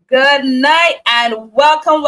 Good night and welcome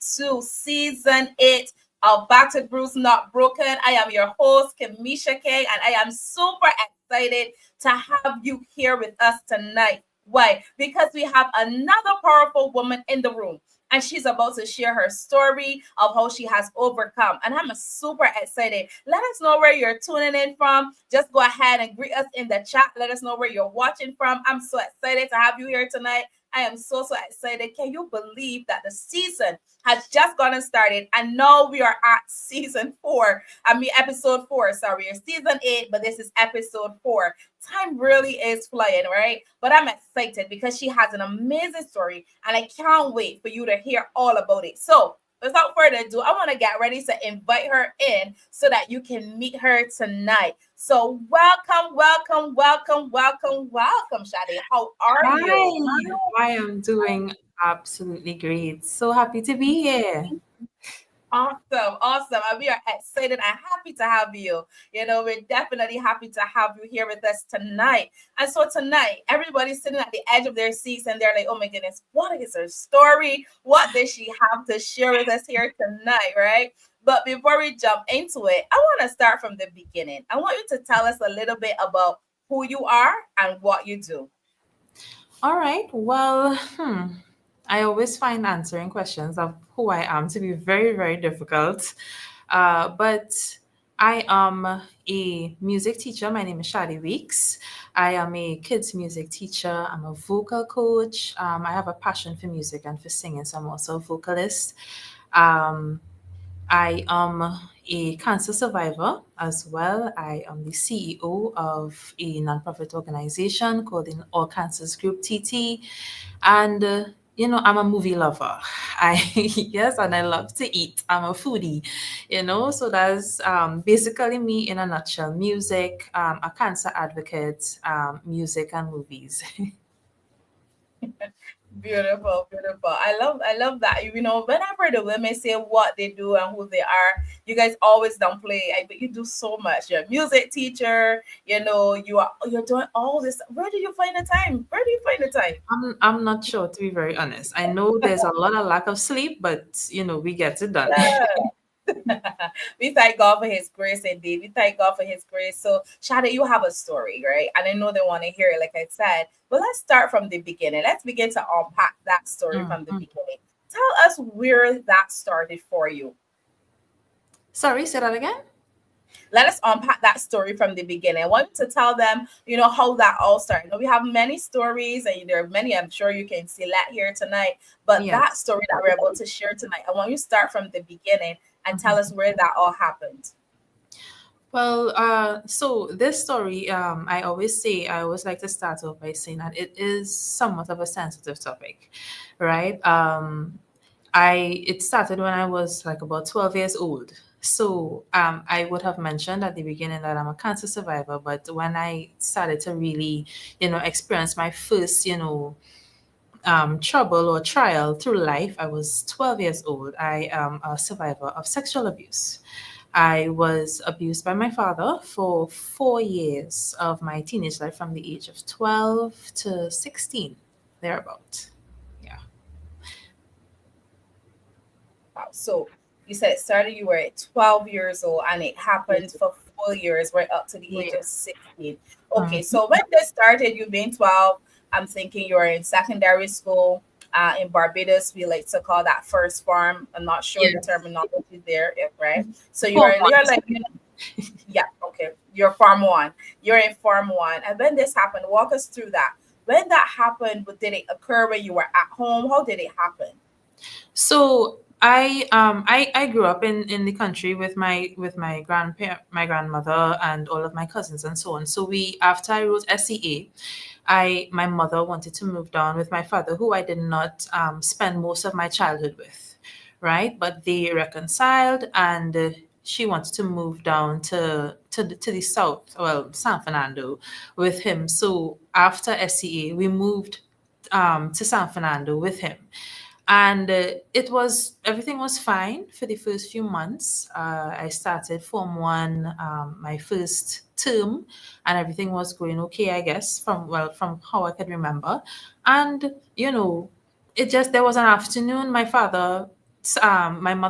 to season 8 of Battered Bruised, Not Broken. I am your host, Kamisha K, and I am super excited to have you here with us tonight. Why? Because we have another powerful woman in the room, and she's about to share her story of how she has overcome. And I'm super excited. Let us know where you're tuning in from. Just go ahead and greet us in the chat. Let us know where you're watching from. I'm so excited to have you here tonight. I am so excited. Can you believe that the season has just gone and started? And now we are at season 4. Episode 4. Sorry, you're season 8, but this is episode 4. Time really is flying, right? But I'm excited because she has an amazing story and I can't wait for you to hear all about it. So without further ado, I want to get ready to invite her in so that you can meet her tonight. So welcome, Sade. How are you? Hi, I am doing absolutely great. So happy to be here. Awesome. And we are excited and happy to have you. We're definitely happy to have you here with us tonight. And so tonight, everybody's sitting at the edge of their seats and they're like, oh my goodness, what is her story? What does she have to share with us here tonight, right? But before we jump into it, I want to start from the beginning. I want you to tell us a little bit about who you are and what you do. All right. Well, I always find answering questions of who I am to be very, very difficult. But I am a music teacher. My name is Shade Weeks. I am a kids music teacher. I'm a vocal coach. I have a passion for music and for singing, so I'm also a vocalist. Um, I am a cancer survivor as well. I am the CEO of a nonprofit organization called the All Cancers Group TT. And, I'm a movie lover. Yes, and I love to eat. I'm a foodie, so that's basically me in a nutshell: music, a cancer advocate, music, and movies. Beautiful. I love that. Whenever the women say what they do and who they are, you guys always downplay. But you do so much. You're a music teacher. You're doing all this. Where do you find the time? Where do you find the time? I'm not sure, to be very honest. I know there's a lot of lack of sleep, but we get it done. We thank God for His grace indeed. We thank God for His grace. So, Shada, you have a story, right? And I know they want to hear it, like I said. But let's start from the beginning. Let's begin to unpack that story from the Mm. beginning. Tell us where that started for you. Sorry, say that again. Let us unpack that story from the beginning. I want to tell them, how that all started. We have many stories, and there are many I'm sure you can select here tonight. But that Yes. story that we're about to share tonight, I want you to start from the beginning and tell us where that all happened. Well, so this story, I always like to start off by saying that it is somewhat of a sensitive topic, right? It started when I was like about 12 years old. So I would have mentioned at the beginning that I'm a cancer survivor, but when I started to really, experience my first, trouble or trial through life, I was 12 years old. I am a survivor of sexual abuse. I was abused by my father for 4 years of my teenage life from the age of 12 to 16, thereabout. Yeah. Wow. So you said it started, you were at 12 years old and it happened for 4 years, right up to the age of Yeah. 16. Okay, Mhm. so when this started, you being 12, I'm thinking you were in secondary school. In Barbados, we like to call that first farm. I'm not sure the Yes. terminology there, right? So Form you're one. like, yeah, okay. You're farm one. You're in farm one. And when this happened, walk us through that. When that happened, did it occur when you were at home? How did it happen? So I grew up in the country with my grandmother and all of my cousins and so on. So we after I wrote SEA, I my mother wanted to move down with my father, who I did not spend most of my childhood with, right? But they reconciled, and she wanted to move down to the south, well, San Fernando, with him. So after SEA, we moved to San Fernando with him. And everything was fine for the first few months. I started Form 1, my first term, and everything was going okay, I guess, from how I could remember. And, it just, there was an afternoon, my mother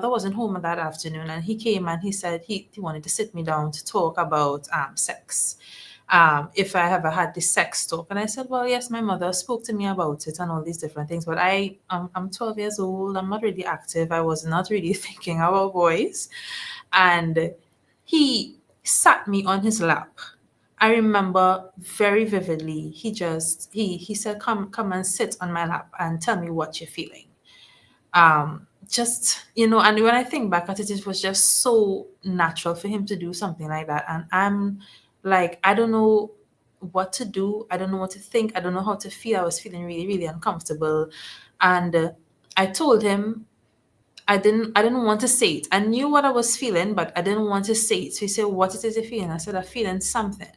wasn't home that afternoon, and he came and he said he wanted to sit me down to talk about sex, if I ever had this sex talk. And I said, well, yes, my mother spoke to me about it and all these different things. But I'm 12 years old. I'm not really active. I was not really thinking about boys. And he sat me on his lap. I remember very vividly. He said, come and sit on my lap and tell me what you're feeling. Just, and when I think back at it, it was just so natural for him to do something like that. And I'm like, I don't know what to do. I don't know what to think. I don't know how to feel. I was feeling really, really uncomfortable. And I told him I didn't want to say it. I knew what I was feeling, but I didn't want to say it. So he said, what it is you feeling? I said, I'm feeling something.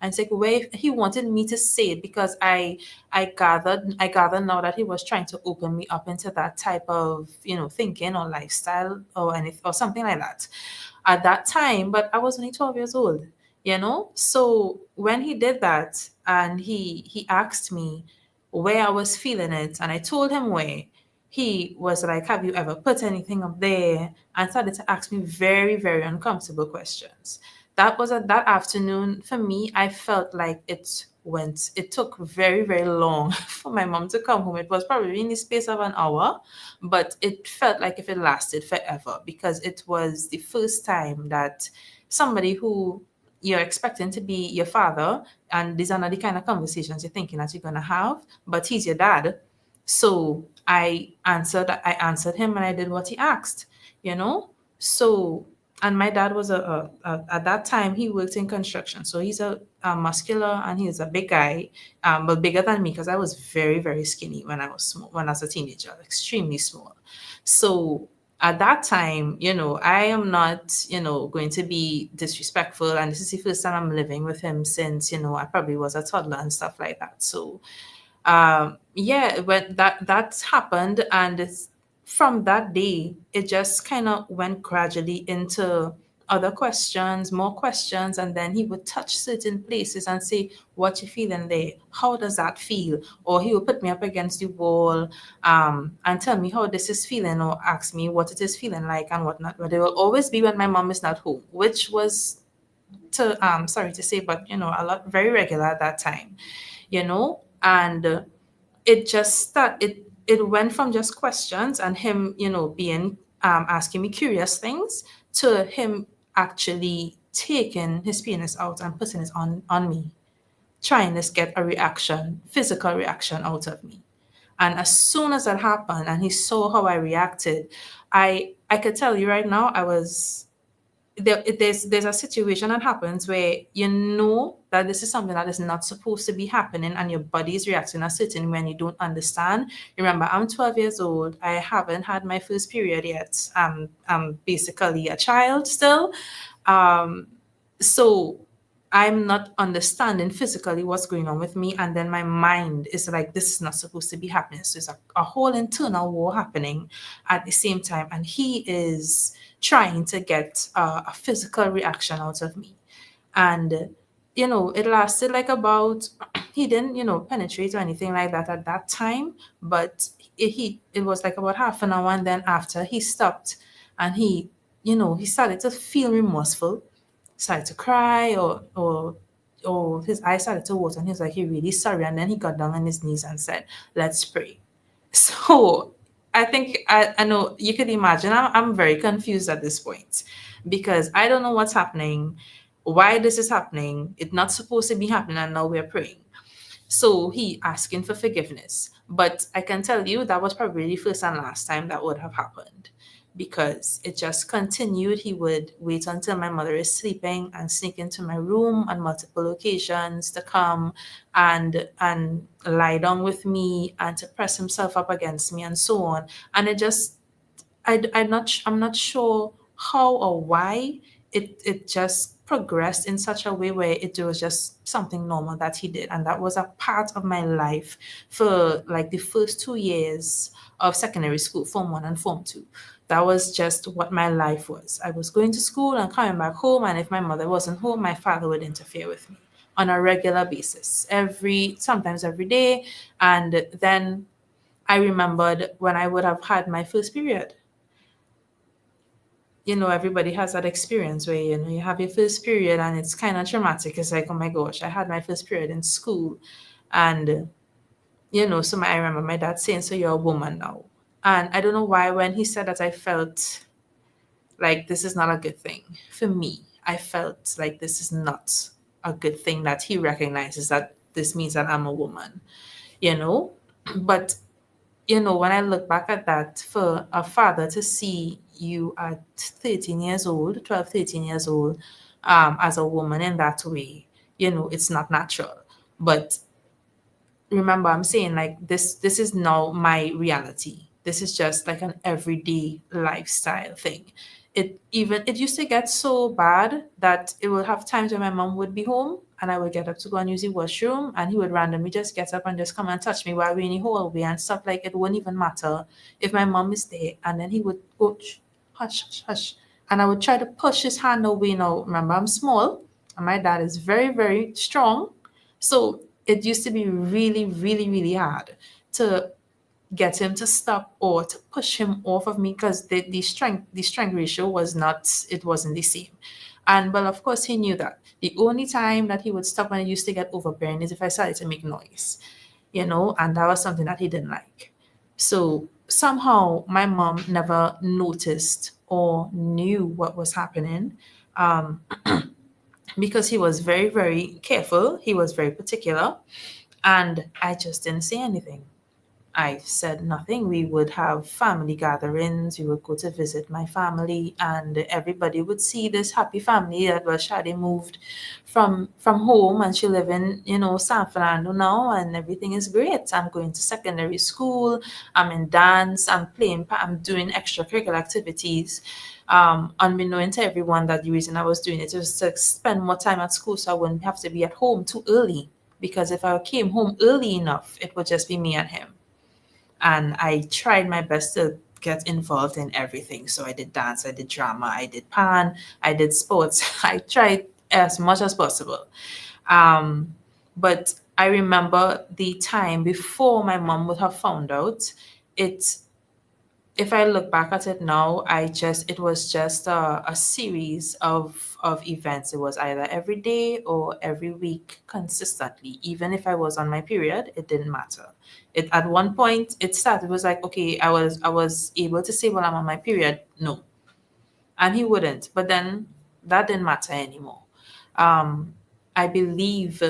And it's like, where he wanted me to say it, because I gathered now that he was trying to open me up into that type of, thinking or lifestyle or anything or something like that at that time. But I was only 12 years old, So when he did that and he asked me where I was feeling it, and I told him where, he was like, have you ever put anything up there? And started to ask me very, very uncomfortable questions. That was that afternoon for me. I felt like it took very, very long for my mom to come home. It was probably in the space of an hour, but it felt like if it lasted forever, because it was the first time that somebody who you're expecting to be your father, and these are not the kind of conversations you're thinking that you're going to have, but he's your dad. So I answered him, and I did what he asked, you know? So, and my dad was at that time, he worked in construction. So he's a muscular, and he's a big guy, but bigger than me, because I was very, very skinny when I was small, when I was a teenager, extremely small. So at that time, I am not, going to be disrespectful. And this is the first time I'm living with him since, I probably was a toddler and stuff like that. So yeah, when that happened, and from that day it just kind of went gradually into other questions, more questions, and then he would touch certain places and say, what you feeling there, how does that feel? Or he would put me up against the wall, and tell me how this is feeling, or ask me what it is feeling like and whatnot. But it will always be when my mom is not home, which was, to sorry to say, but a lot, very regular at that time, and it just it went from just questions and him, being asking me curious things, to him actually taking his penis out and putting it on me, trying to get a reaction, physical reaction out of me. And as soon as that happened and he saw how I reacted, I could tell you right now, I was there's a situation that happens where you know that this is something that is not supposed to be happening, and your body is reacting a certain way and you don't understand. Remember, I'm 12 years old. I haven't had my first period yet. I'm basically a child still. Um, so I'm not understanding physically what's going on with me, and then my mind is like, this is not supposed to be happening. So it's a whole internal war happening at the same time, and he is trying to get a physical reaction out of me. And it lasted like about he didn't penetrate or anything like that at that time, but it was like about half an hour, and then after he stopped, and he started to feel remorseful, started to cry, or his eyes started to water, and he was like, he really sorry. And then he got down on his knees and said, let's pray. So I think I know you could imagine I'm very confused at this point, because I don't know what's happening, why this is happening. It's not supposed to be happening, and now we're praying. So he asking for forgiveness. But I can tell you that was probably the first and last time that would have happened, because it just continued. He would wait until my mother is sleeping and sneak into my room on multiple occasions to come and lie down with me and to press himself up against me and so on. And it just I'm not sure how or why it just progressed in such a way where it was just something normal that he did. And that was a part of my life for like the first 2 years of secondary school, Form 1 and Form 2. That was just what my life was. I was going to school and coming back home, and if my mother wasn't home, my father would interfere with me on a regular basis, sometimes every day. And then I remembered when I would have had my first period. Everybody has that experience where, you have your first period and it's kind of traumatic. It's like, oh my gosh, I had my first period in school. And, I remember my dad saying, so you're a woman now. And I don't know why, when he said that, I felt like this is not a good thing for me. I felt like this is not a good thing that he recognizes that this means that I'm a woman, you know? But when I look back at that, for a father to see you at 13 years old, 12, 13 years old, as a woman in that way, it's not natural. But remember, I'm saying, like, this is now my reality. This is just like an everyday lifestyle thing. It used to get so bad that it would have times when my mom would be home and I would get up to go and use the washroom, and he would randomly just get up and just come and touch me while we're in the hallway and stuff. Like, it wouldn't even matter if my mom is there, and then he would go, "Shh, hush, hush, hush," and I would try to push his hand away. Now remember, I'm small and my dad is very, very strong, so it used to be really, really, really hard to get him to stop or to push him off of me, because the strength ratio wasn't the same. And well, of course, he knew that the only time that he would stop when it used to get overbearing is if I started to make noise, and that was something that he didn't like. So somehow my mom never noticed or knew what was happening, um, because he was very, very careful. He was very particular, and I just didn't say anything. I said nothing. We would have family gatherings. We would go to visit my family, and everybody would see this happy family that, well, Sade moved from home and she live in, San Fernando now, and everything is great. I'm going to secondary school. I'm in dance. I'm doing extracurricular activities. Unbeknown to everyone that the reason I was doing it was to spend more time at school, so I wouldn't have to be at home too early. Because if I came home early enough, it would just be me and him. And I tried my best to get involved in everything. So I did dance, I did drama, I did pan, I did sports. I tried as much as possible. Um, but I remember the time before my mom would have found out. It if I look back at it now, it was just a series of events. It was either every day or every week consistently. Even if I was on my period, it didn't matter. It At one point it started. It was like, okay, I was able to say, well, I'm on my period. No, and he wouldn't. But then that didn't matter anymore. Um, I believe,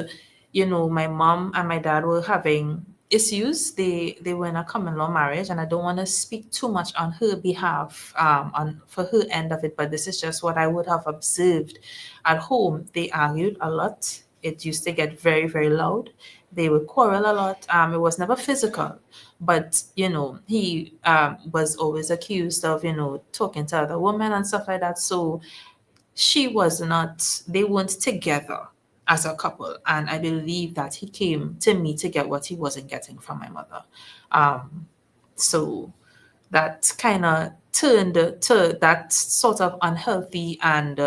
my mom and my dad were having issues. They were in a common law marriage, and I don't want to speak too much on her behalf, on for her end of it. But this is just what I would have observed at home. They argued a lot. It used to get very, very loud. They would quarrel a lot. It was never physical, but he was always accused of talking to other women and stuff like that. So she was not. They weren't together as a couple, and I believe that he came to me to get what he wasn't getting from my mother. So that kind of turned to that sort of unhealthy and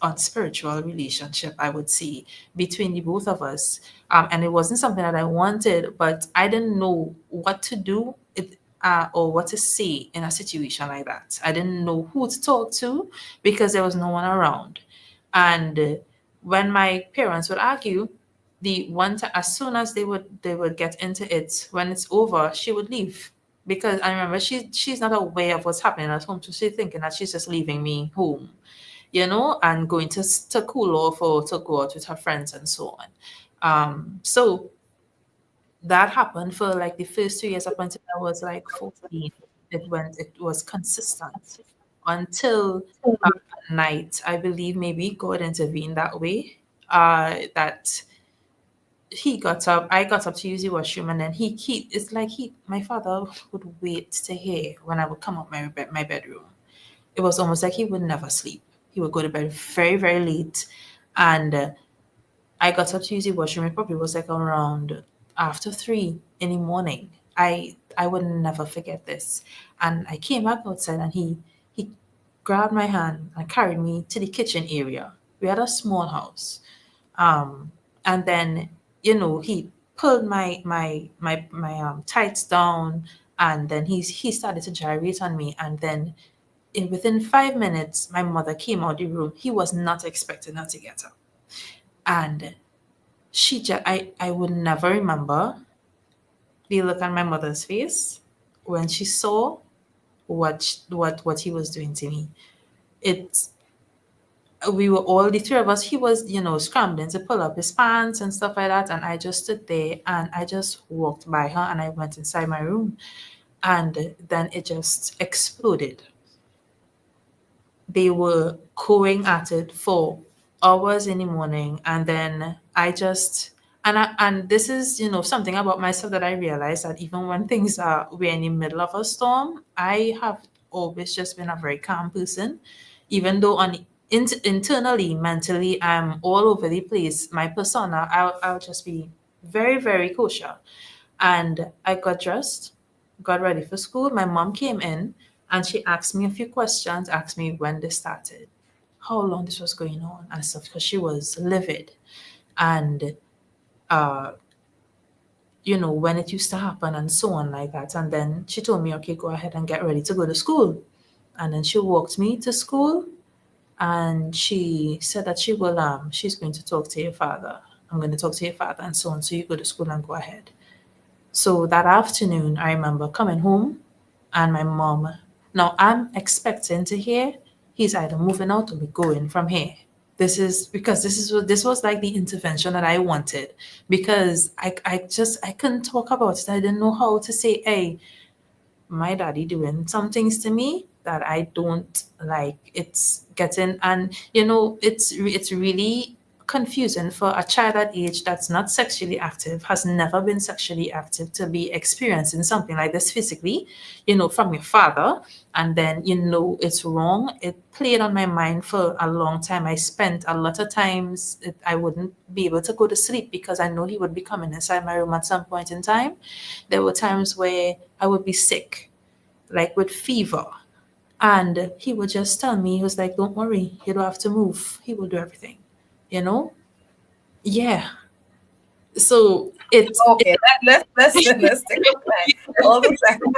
unspiritual relationship, I would say, between the both of us. And it wasn't something that I wanted, but I didn't know what to do or what to say in a situation like that. I didn't know who to talk to because there was no one around. And when my parents would argue, as soon as they would get into it, when it's over, she would leave. Because I remember she's not aware of what's happening at home, so she's thinking that she's just leaving me home, and going to cool off or to go out with her friends and so on. So that happened for like the first 2 years up until I was like 14. It was consistent until at night. I believe maybe God intervened that way. That I got up to use the washroom, and then it's like my father would wait to hear when I would come up my bedroom. It was almost like he would never sleep. he would go to bed very, very late. And I got up to use the washroom. It probably was like around after 3 in the morning. I would never forget this. And I came back outside and he grabbed my hand and carried me to the kitchen area. We had a small house. Um, and then, he pulled my tights down, and then he started to gyrate on me. And then within 5 minutes, my mother came out the room. He was not expecting her to get up. And I would never remember the look on my mother's face when she saw what he was doing to me. It We were all the three of us. He was, scrambling to pull up his pants and stuff like that, and I just stood there and I just walked by her and I went inside my room, and then it just exploded. They were going at it for hours in the morning, and then I just and this is, something about myself that I realized, that even when things are we're in the middle of a storm, I have always just been a very calm person. Even though internally, mentally, I'm all over the place, my persona, I'll just be very, very kosher. And I got dressed, got ready for school. My mom came in and she asked me a few questions, asked me when this started, how long this was going on and stuff, because she was livid. And, uh, when it used to happen and so on like that. And then she told me, okay, go ahead and get ready to go to school. And then she walked me to school and she said that she's going to talk to your father. I'm going to talk to your father and so on. So you go to school and go ahead. So that afternoon, I remember coming home and my mom, now I'm expecting to hear he's either moving out or we going from here. This is because this was like the intervention that I wanted, because I couldn't talk about it. I didn't know how to say, hey, my daddy doing some things to me that I don't like. It's getting, and it's really confusing for a child that age that's not sexually active, has never been sexually active, to be experiencing something like this physically, from your father. And then it's wrong. It played on my mind for a long time. I spent a lot of times I wouldn't be able to go to sleep because I know he would be coming inside my room at some point in time. There were times where I would be sick, like with fever. And he would just tell me, he was like, don't worry, you don't have to move. He will do everything, you know? Yeah. So Okay, let's take a minute. Hold on a second.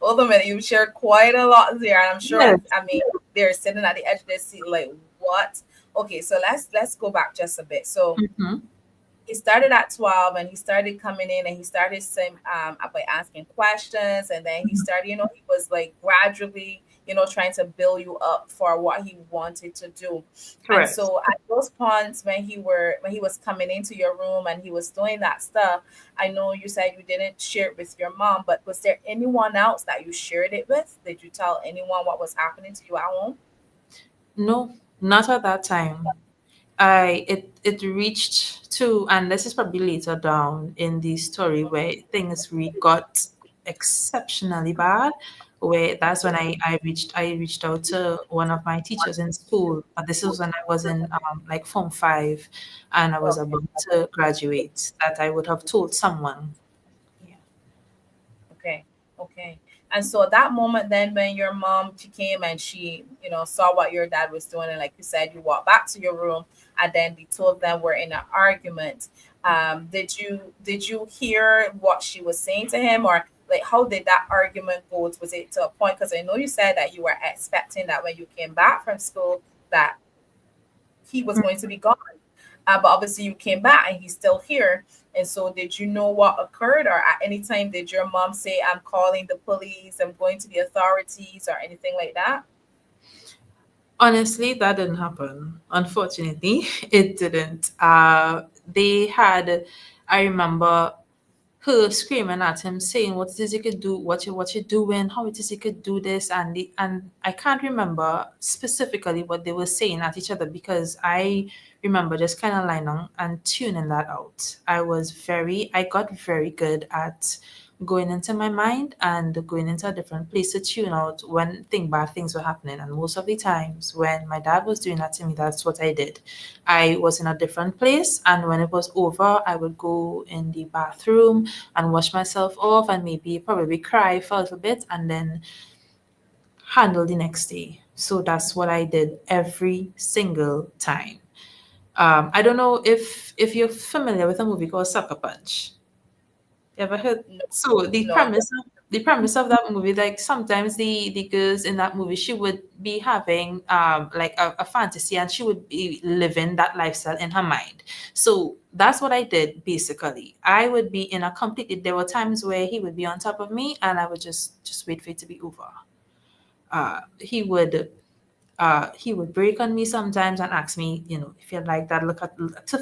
Hold on a minute. You shared quite a lot there, and I'm sure. yes. I mean, they're sitting at the edge of their seat, like what? Okay, so let's go back just a bit. So Mhm. he started at 12 and he started coming in and he started saying by asking questions, and then he started, he was like gradually, trying to build you up for what he wanted to do. And Correct. so at those points when he was coming into your room and he was doing that stuff, I know you said you didn't share it with your mom, but was there anyone else that you shared it with? Did you tell anyone what was happening to you at home? No, not at that time. It reached to, and this is probably later down in the story where things got exceptionally bad, where that's when I reached out to one of my teachers in school. This was when I was in like Form 5, and I was Okay. about to graduate, that I would have told someone. Yeah. Okay. Okay. And so at that moment then when your mom she came and she, saw what your dad was doing, and like you said, you walked back to your room and then the two of them were in an argument. Did you hear what she was saying to him, or like how did that argument go? Was it to a point, because I know you said that you were expecting that when you came back from school that he was going to be gone. But obviously you came back and he's still here. And so did you know what occurred, or at any time did your mom say, I'm calling the police, I'm going to the authorities, or anything like that? Honestly, that didn't happen. Unfortunately, it didn't. They had, I remember her screaming at him, saying, "What it is you could do? What you doing? How it is you could do this?" And I can't remember specifically what they were saying at each other, because I remember just kind of lying on and tuning that out. I got very good at going into my mind and going into a different place to tune out when bad things were happening. And most of the times when my dad was doing that to me, that's what I did. I was in a different place, and when it was over, I would go in the bathroom and wash myself off and maybe probably cry for a little bit and then handle the next day. So that's what I did every single time. I don't know if you're familiar with a movie called Sucker Punch. You ever heard? No, So no. the premise of that movie, like sometimes the girls in that movie, she would be having like a fantasy, and she would be living that lifestyle in her mind. So that's what I did basically. I would be in a completely. There were times where he would be on top of me, and I would just wait for it to be over. He would break on me sometimes and ask me, if you like that,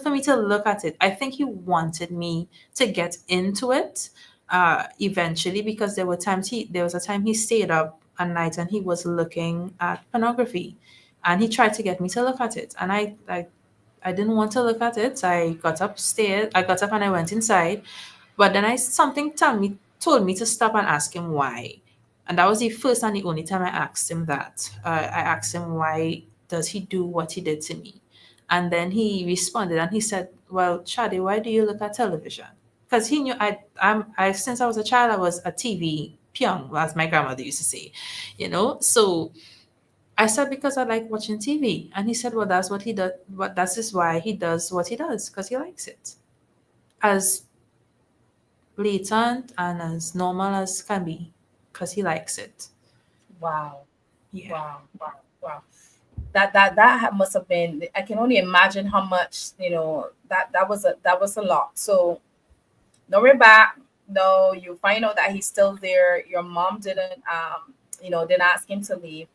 for me to look at it. I think he wanted me to get into it eventually, because there was a time he stayed up at night and he was looking at pornography, and he tried to get me to look at it, and I didn't want to look at it. I got up and I went inside, but then I something told me to stop and ask him why. And that was the first and the only time I asked him that. I asked him why does he do what he did to me? And then he responded and he said, "Well, Shade, why do you look at television?" Because he knew I since I was a child I was a TV pyong, as my grandmother used to say, So I said, because I like watching TV. And he said, well, that's what he does. What That's just why he does what he does, because he likes it. As blatant and as normal as can be, because he likes it. Wow. Yeah. Wow. Wow. Wow. Must have been. I can only imagine how much, that was a lot. So no, we're back. No, you find out that he's still there. Your mom didn't ask him to leave.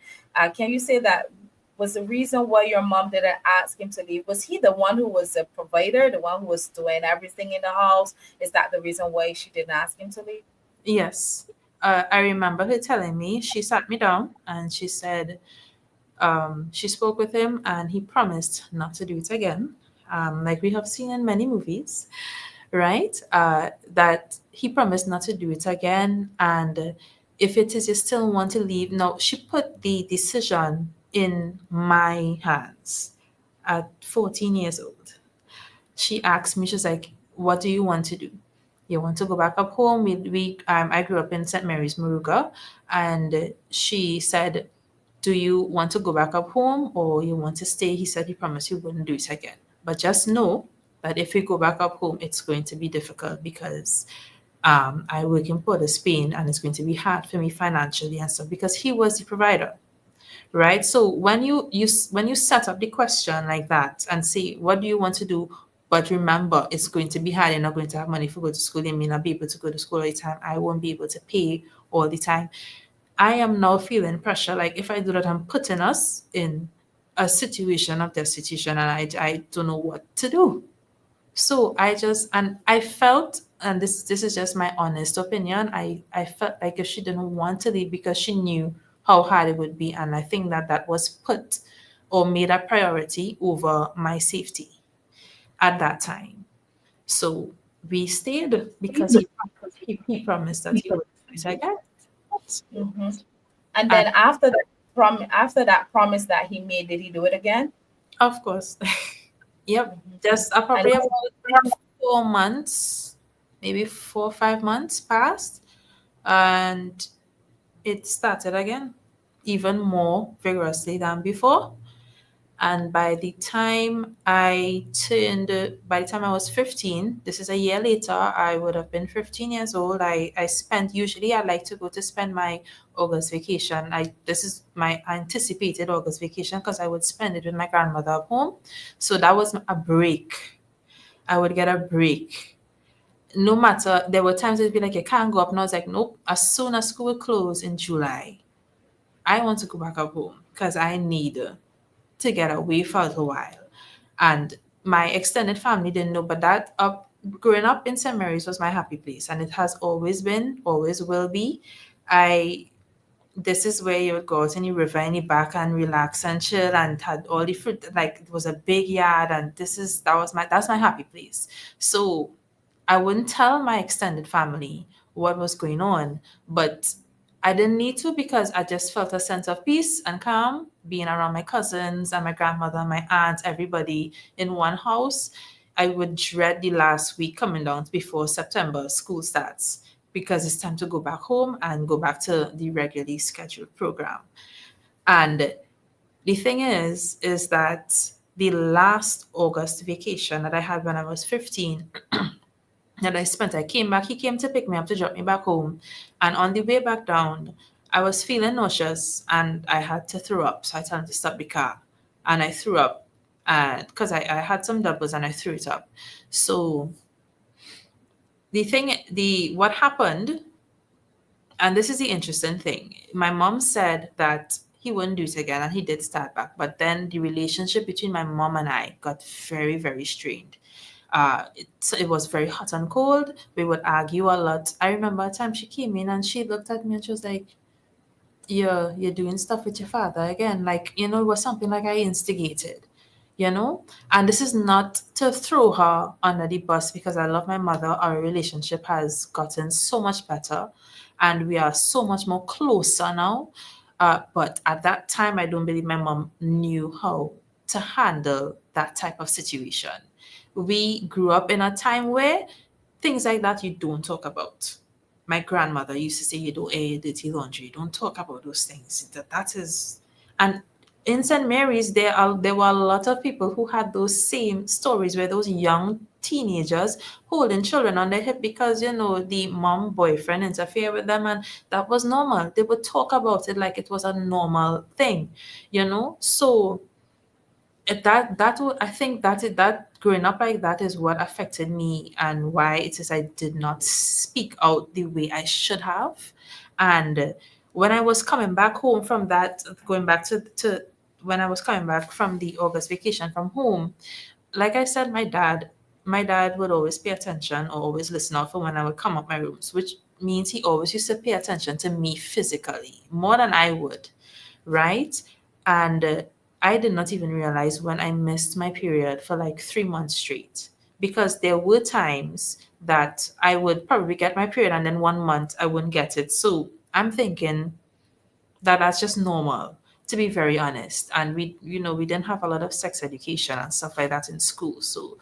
Can you say that was the reason why your mom didn't ask him to leave? Was he the one who was a provider, the one who was doing everything in the house? Is that the reason why she didn't ask him to leave? Yes. I remember her telling me, she sat me down and she said, she spoke with him and he promised not to do it again. Like we have seen in many movies, right? That he promised not to do it again. And if it is you still want to leave, now she put the decision in my hands at 14 years old. She asked me, she's like, what do you want to do? You want to go back up home? I grew up in St. Mary's, Moruga, and she said, do you want to go back up home or you want to stay? He said he promised he wouldn't do it again. But just know that if we go back up home, it's going to be difficult because I work in Port of Spain and it's going to be hard for me financially and stuff because he was the provider, right? So when you set up the question like that and say, what do you want to do? But remember, it's going to be hard. You're not going to have money for go to school. You may not be able to go to school all the time. I won't be able to pay all the time. I am now feeling pressure. Like if I do that, I'm putting us in a situation of destitution, and I don't know what to do. So I felt, and this is just my honest opinion, I felt like if she didn't want to leave because she knew how hard it would be, and I think that was put or made a priority over my safety at that time. So we stayed because he promised that he would do it again. So, Hmm. And and then after that promise that he made, did he do it again? of course, yep, Hmm. just And probably about 4 months, maybe 4 or 5 months passed, and it started again, even more vigorously than before. And by the time I was 15, this is a year later, I would have been 15 years old. Usually I like to go to spend my August vacation. This is my anticipated August vacation because I would spend it with my grandmother at home. So that was a break. I would get a break. No matter, there were times it'd be like, you can't go up. And I was like, nope, as soon as school closed in July, I want to go back up home because I need to get away for a little while. And my extended family didn't know, but growing up in St. Mary's was my happy place, and it has always been, always will be. I This is where you would go out in the river in the back and relax and chill and had all the fruit. Like it was a big yard, and that's my happy place. So I wouldn't tell my extended family what was going on. But I didn't need to because I just felt a sense of peace and calm being around my cousins and my grandmother and my aunts, everybody in one house. I would dread the last week coming down before September school starts because it's time to go back home and go back to the regularly scheduled program. And the thing is that the last August vacation that I had when I was 15 that I spent, I came back, he came to pick me up to drop me back home. And on the way back down, I was feeling nauseous and I had to throw up. So I told him to stop the car. And I threw up because I had some doubles and I threw it up. So what happened, and this is the interesting thing, my mom said that he wouldn't do it again and he did start back. But then the relationship between my mom and I got very, very strained. It was very hot and cold. We would argue a lot. I remember a time she came in and she looked at me and she was like, you're doing stuff with your father again. Like, it was something like I instigated. And this is not to throw her under the bus because I love my mother. Our relationship has gotten so much better and we are so much more closer now. But at that time, I don't believe my mom knew how to handle that type of situation. We grew up in a time where things like that you don't talk about. My grandmother used to say, "You don't air your dirty laundry. You don't talk about those things." That is, and in St. Mary's, there were a lot of people who had those same stories where those young teenagers holding children on their hip because the mom boyfriend interfered with them, and that was normal. They would talk about it like it was a normal thing. So I think that growing up like that is what affected me and why it is I did not speak out the way I should have. And when I was coming back home from that, going back to when I was coming back from the August vacation from home, like I said, my dad would always pay attention or always listen out for when I would come up my rooms, which means he always used to pay attention to me physically more than I would, right? And I did not even realize when I missed my period for like 3 months straight because there were times that I would probably get my period and then 1 month I wouldn't get it. So I'm thinking that that's just normal, to be very honest. And we didn't have a lot of sex education and stuff like that in school. So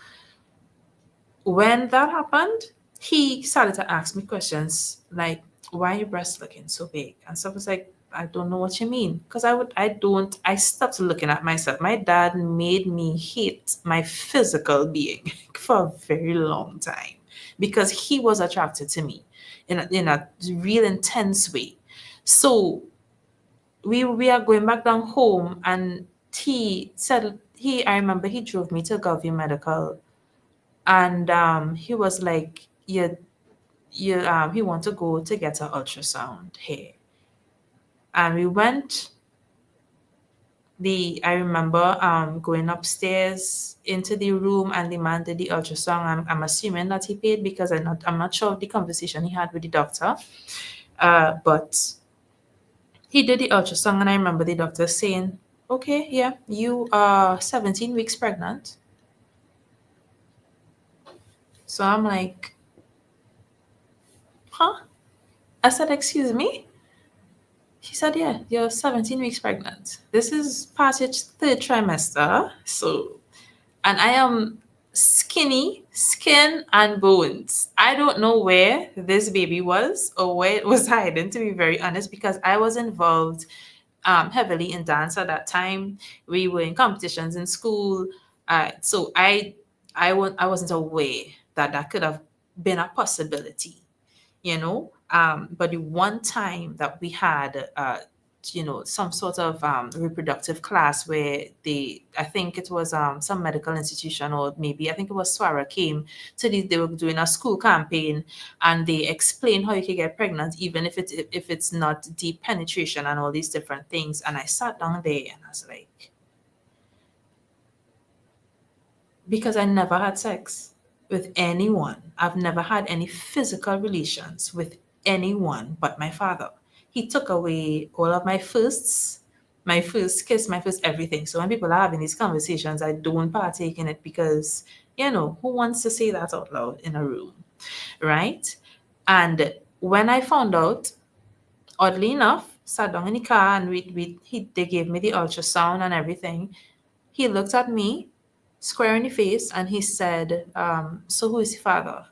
when that happened, he started to ask me questions like, "Why are your breasts looking so big?" And stuff. Was like, "I don't know what you mean," because I stopped looking at myself. My dad made me hate my physical being for a very long time because he was attracted to me in a real intense way. So we are going back down home, and I remember he drove me to Govy Medical, and he was like, he want to go to get an ultrasound here. And we went. I remember going upstairs into the room, and the man did the ultrasound. I'm assuming that he paid because I'm not sure of the conversation he had with the doctor. But he did the ultrasound, and I remember the doctor saying, "Okay, yeah, you are 17 weeks pregnant." So I'm like, "Huh?" I said, "Excuse me?" He said, "Yeah, you're 17 weeks pregnant. This is past your third trimester." So, and I am skinny, skin and bones. I don't know where this baby was or where it was hiding, to be very honest, because I was involved heavily in dance at that time. We were in competitions in school. So I wasn't aware that that could have been a possibility. But the one time that we had some sort of reproductive class where I think it was some medical institution, or maybe I think it was Swara, came to they were doing a school campaign, and they explained how you can get pregnant even if it's not deep penetration and all these different things. And I sat down there and I was like, because I never had sex with anyone. I've never had any physical relations with anyone but my father. He took away all of my firsts, my first kiss, my first everything. So when people are having these conversations, I don't partake in it because, who wants to say that out loud in a room, right? And When I found out, oddly enough, sat down in the car and they gave me the ultrasound and everything. He looked at me square in the face and he said, so who is the father?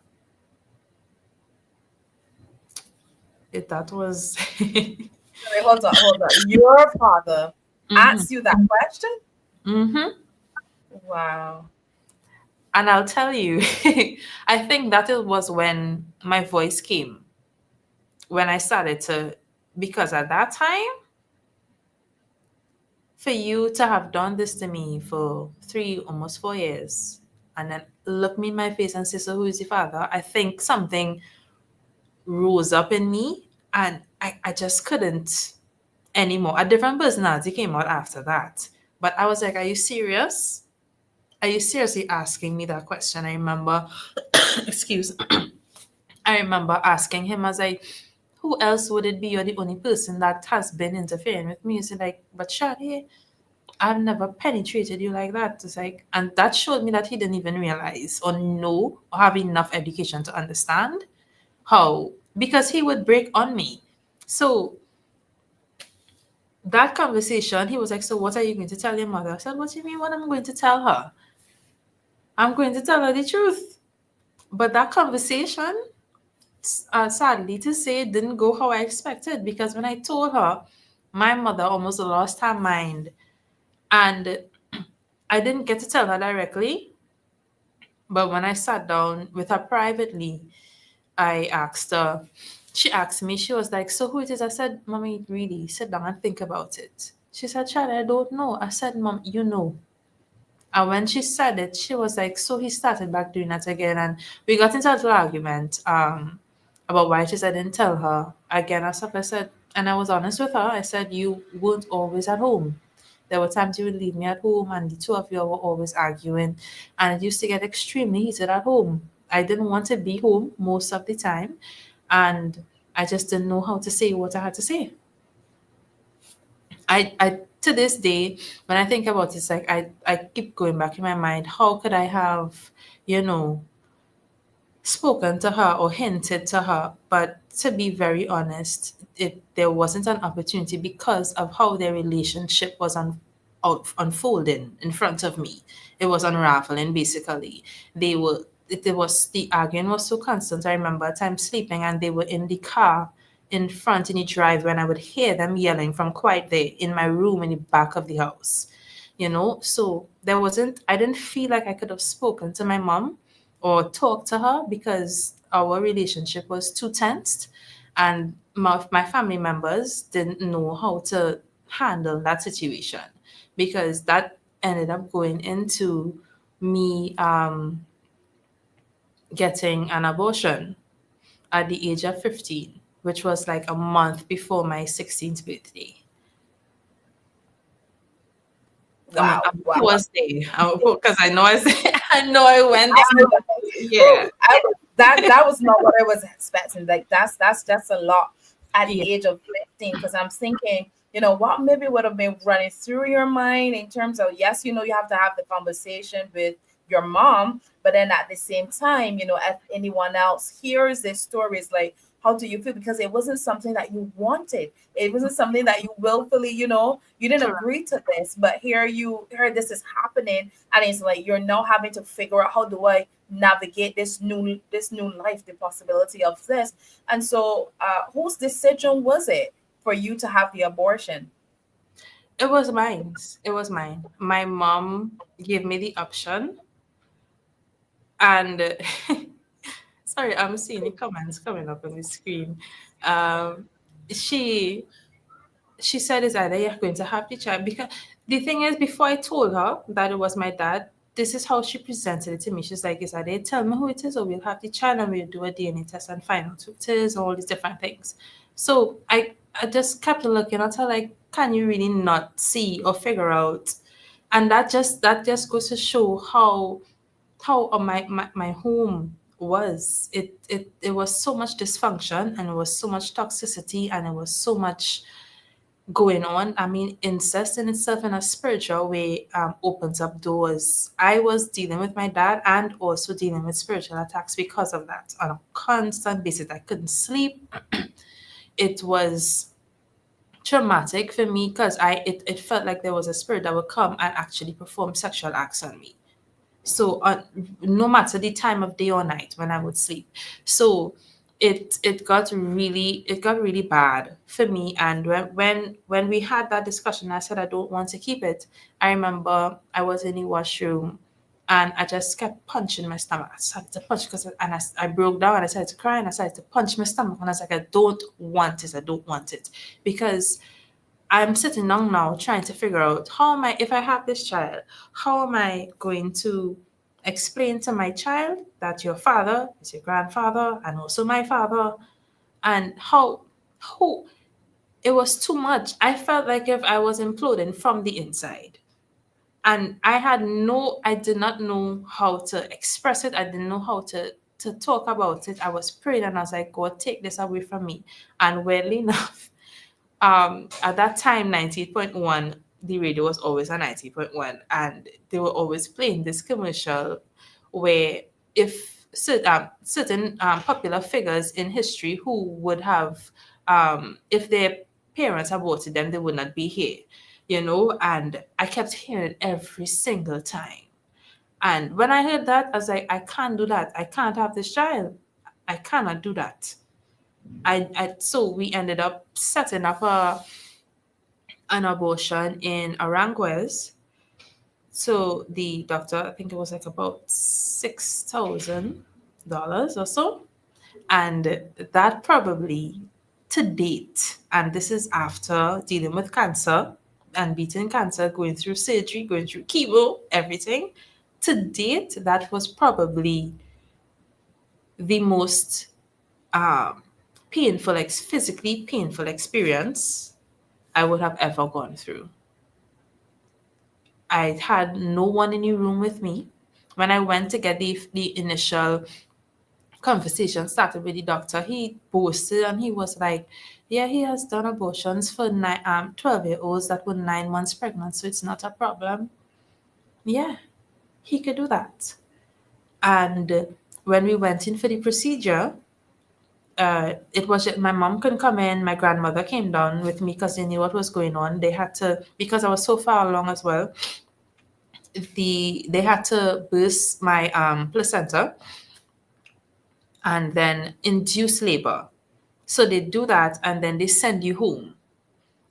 That was. Wait, hold on, hold on. Your father Hmm. asked you that question? Hmm. Wow. And I'll tell you, I think that it was when my voice came, when I started to, because at that time, for you to have done this to me for 3, almost 4 years, and then look me in my face and say, so who is your father? I think something rose up in me and I just couldn't anymore. A different personality came out after that. But I was like, are you serious? Are you seriously asking me that question? I remember, excuse, I remember asking him, I was like, who else would it be? You're the only person that has been interfering with me. He's like, but Shade, I've never penetrated you like that. It's like, and that showed me that he didn't even realize or know or have enough education to understand how, because he would break on me. So that conversation, he was like, so what are you going to tell your mother? I said, what do you mean what I'm going to tell her? I'm going to tell her the truth. But that conversation, sadly to say, didn't go how I expected because when I told her, my mother almost lost her mind. And I didn't get to tell her directly, but when I sat down with her privately, I asked her, she asked me, she was like, so who it is? I said, Mommy, really, sit down and think about it. She said, Chad, I don't know. I said, Mom, you know. And when she said it, she was like, so he started back doing that again. And we got into a little argument about why she said I didn't tell her again and stuff. I said, and I was honest with her. I said, you weren't always at home. There were times you would leave me at home and the two of you were always arguing. And it used to get extremely heated at home. I didn't want to be home most of the time. And I just didn't know how to say what I had to say. I to this day, when I think about it, it's like I keep going back in my mind, how could I have, you know, spoken to her or hinted to her? But to be very honest, there wasn't an opportunity because of how their relationship was unfolding in front of me. It was unraveling basically. It was the arguing was so constant. I remember a time sleeping and they were in the car in front in the drive when I would hear them yelling from quite there in my room in the back of the house. So I didn't feel like I could have spoken to my mom or talked to her because our relationship was too tensed and my family members didn't know how to handle that situation because that ended up going into me getting an abortion at the age of 15, which was like a month before my 16th birthday. Wow. I Wow. was there because I know I know I went I through. was, Yeah, that was not what I was expecting. Like that's just a lot at the yeah, age of 15. Because I'm thinking, what maybe would have been running through your mind in terms of yes, you have to have the conversation with your mom, but then at the same time, if anyone else hears this story, it's like, how do you feel? Because it wasn't something that you wanted. It wasn't something that you willfully, you didn't correct. agree to this, but here this is happening, and it's like you're now having to figure out, how do I navigate this new life, the possibility of this. And so whose decision was it for you to have the abortion? It was mine. It was mine. My mom gave me the option, and sorry, I'm seeing the comments coming up on the screen. Um, she she said it's either you're going to have the child because the thing is, before I told her that it was my dad, this is how she presented it to me. She's like, it's either you tell me who it is or we'll have the child and we'll do a DNA test and find out who it is, all these different things. So I just kept looking at her like, can you really not see or figure out? And that just goes to show how my home was. It was so much dysfunction and it was so much toxicity and it was so much going on. I mean, incest in itself in a spiritual way opens up doors. I was dealing with my dad and also dealing with spiritual attacks because of that on a constant basis. I couldn't sleep. It was traumatic for me because it felt like there was a spirit that would come and actually perform sexual acts on me. So no matter the time of day or night when I would sleep. So it got really bad for me. And when we had that discussion, I said I don't want to keep it. I remember I was in the washroom and I just kept punching my stomach. I started to punch I broke down and I started to cry and I started to punch my stomach and I was like, I don't want it. I don't want it. Because I'm sitting down now trying to figure out how am I, if I have this child, how am I going to explain to my child that your father is your grandfather and also my father, and how it was too much. I felt like if I was imploding from the inside. And I did not know how to express it. I didn't know how to talk about it. I was praying and I was like, God, take this away from me. And weirdly enough, at that time 98.1, the radio was always a 90.1, and they were always playing this commercial where if certain popular figures in history who would have if their parents aborted them, they would not be here, and I kept hearing it every single time. And when I heard that, I was like, I can't do that. I can't have this child. I cannot do that. So we ended up setting up an abortion in Aranguez. So the doctor, I think it was like about $6,000 or so. And that probably to date, and this is after dealing with cancer and beating cancer, going through surgery, going through chemo, everything. To date, that was probably the most physically painful experience I would have ever gone through. I had no one in the room with me. When I went to get the initial conversation started with the doctor, he boasted and he was like, yeah, he has done abortions for 12-year-olds that were 9 months pregnant, so it's not a problem. Yeah, he could do that. And when we went in for the procedure, it was my mom couldn't come in. My grandmother came down with me because they knew what was going on. They had to, because I was so far along as well, they had to burst my placenta and then induce labor. So they do that and then they send you home,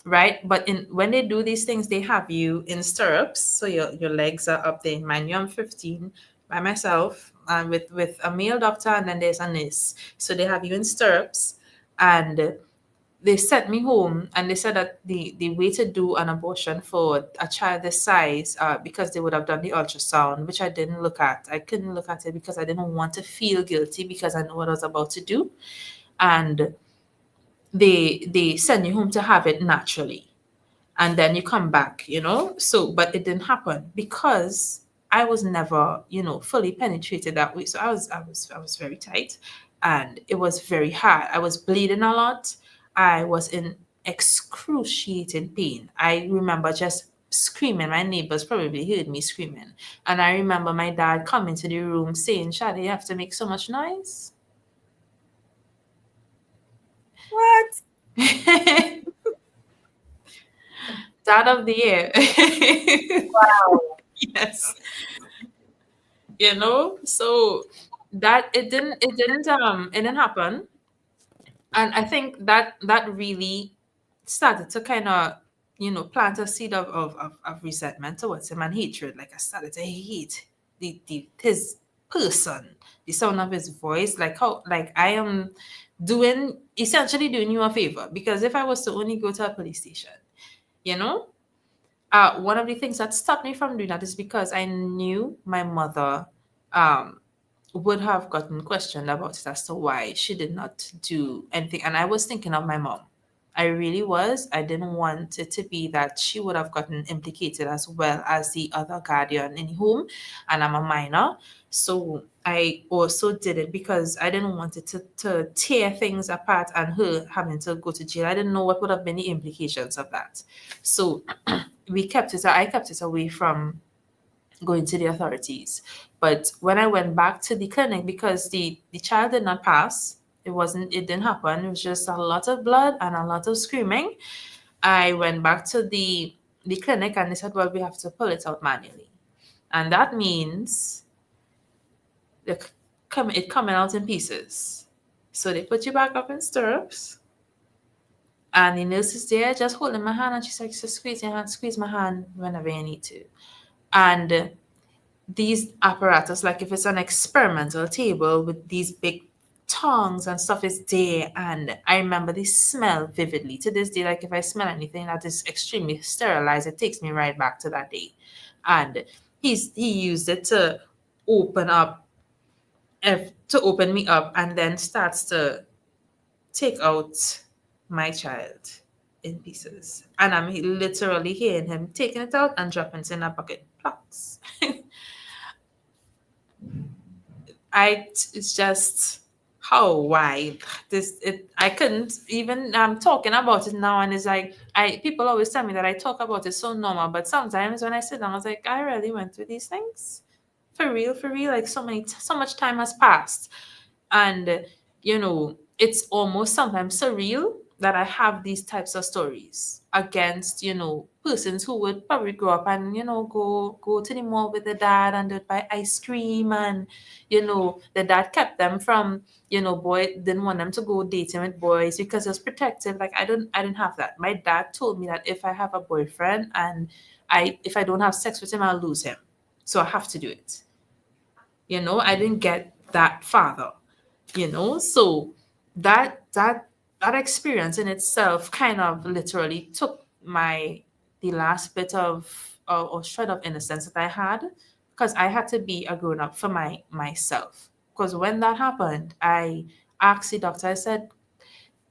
right? But when they do these things, they have you in stirrups, so your legs are up there. Mind you, I'm 15 by myself and with a male doctor, and then there's a nurse. So they have you in stirrups, and they sent me home and they said that the way to do an abortion for a child this size, because they would have done the ultrasound, which I didn't look at. I couldn't look at it because I didn't want to feel guilty because I know what I was about to do. And they send you home to have it naturally. And then you come back, So, but it didn't happen because I was never, fully penetrated that way. So I was very tight, and it was very hard. I was bleeding a lot. I was in excruciating pain. I remember just screaming. My neighbors probably heard me screaming. And I remember my dad coming to the room saying, Shade, you have to make so much noise. What? Dad of the year. Wow. Yes. So that it didn't happen. And I think that really started to kind of plant a seed of resentment towards him and hatred. Like I started to hate his person, the sound of his voice, like how, like, I am essentially doing you a favor, because if I was to only go to a police station, you know one of the things that stopped me from doing that is because I knew my mother um, would have gotten questioned about it as to why she did not do anything. And I was thinking of my mom. I really was. I didn't want it to be that she would have gotten implicated as well as the other guardian in home, and I'm a minor. So I also did it because I didn't want it to tear things apart and her having to go to jail. I didn't know what would have been the implications of that. So I kept it away from going to the authorities. But when I went back to the clinic, because the child did not pass, it didn't happen. It was just a lot of blood and a lot of screaming. I went back to the clinic and they said, well, we have to pull it out manually. And that means it coming out in pieces. So they put you back up in stirrups. And the nurse is there just holding my hand and she's like, just squeeze your hand, squeeze my hand whenever you need to. And these apparatus, like if it's an experimental table with these big tongs and stuff is there, and I remember the smell vividly to this day. Like if I smell anything that is extremely sterilized, it takes me right back to that day. And he used it to open up, to open me up, and then starts to take out my child in pieces. And I'm literally hearing him taking it out and dropping it in a bucket. Plucks. It's just how why I couldn't even I'm talking about it now, and it's like I people always tell me that I talk about it so normal, but sometimes when I sit down I was like, I really went through these things for real, like so much time has passed. And it's almost sometimes surreal that I have these types of stories against persons who would probably grow up and go to the mall with the dad and they'd buy ice cream, and the dad kept them from boy didn't want them to go dating with boys because it was protective. Like I didn't have that. My dad told me that if I have a boyfriend and if I don't have sex with him, I'll lose him, so I have to do it. I didn't get that father. So that experience in itself kind of literally took the last bit of or shred of innocence that I had, because I had to be a grown up for myself. Because when that happened, I asked the doctor. I said,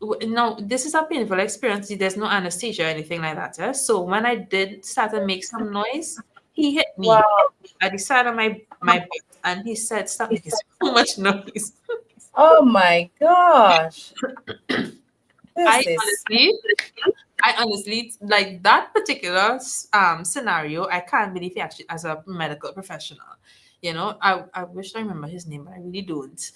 no, this is a painful experience. There's no anesthesia or anything like that. Eh? So when I did start to make some noise, he hit me Wow. at the side of my butt, and he said, "Stop making so much noise." Oh my gosh. I This is honestly, I honestly like that particular scenario. I can't believe he actually, as a medical professional, I wish I remember his name, but I really don't.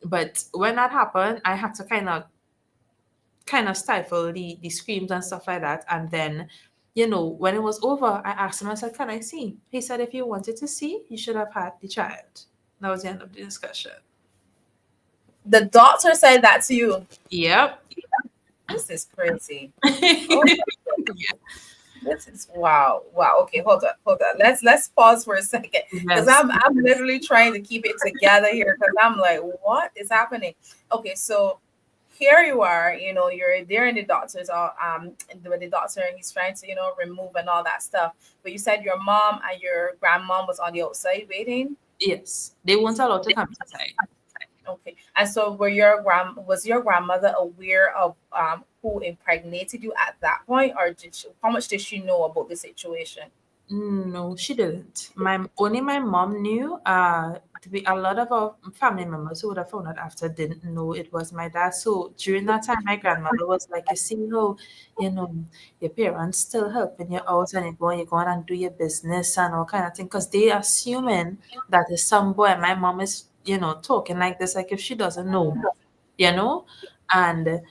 But when that happened, I had to kind of stifle the screams and stuff like that. And then, when it was over, I asked him, I said, can I see? He said, if you wanted to see, you should have had the child. That was the end of the discussion. the doctor said that to you. Yep. This is crazy. Oh, this is wow. Wow. Okay, hold on, hold on. Let's pause for a second because Yes. I'm literally trying to keep it together here because I'm like, what is happening? Okay, so here you are, you're there in the doctor's with the doctor and he's trying to, remove and all that stuff. But you said your mom and your grandmom was on the outside waiting. Yes. They weren't allowed to come inside. Okay. And so was your grandmother aware of who impregnated you at that point, or how much did she know about the situation? No, she didn't. Only my mom knew. To be a lot of our family members who would have found out after didn't know it was my dad. So during that time, my grandmother was like, "You see how, you know, your parents still helping you out, and you go on and do your business and all kind of thing." Because they assuming that it's some boy. And my mom is, talking like this, like if she doesn't know, you know, and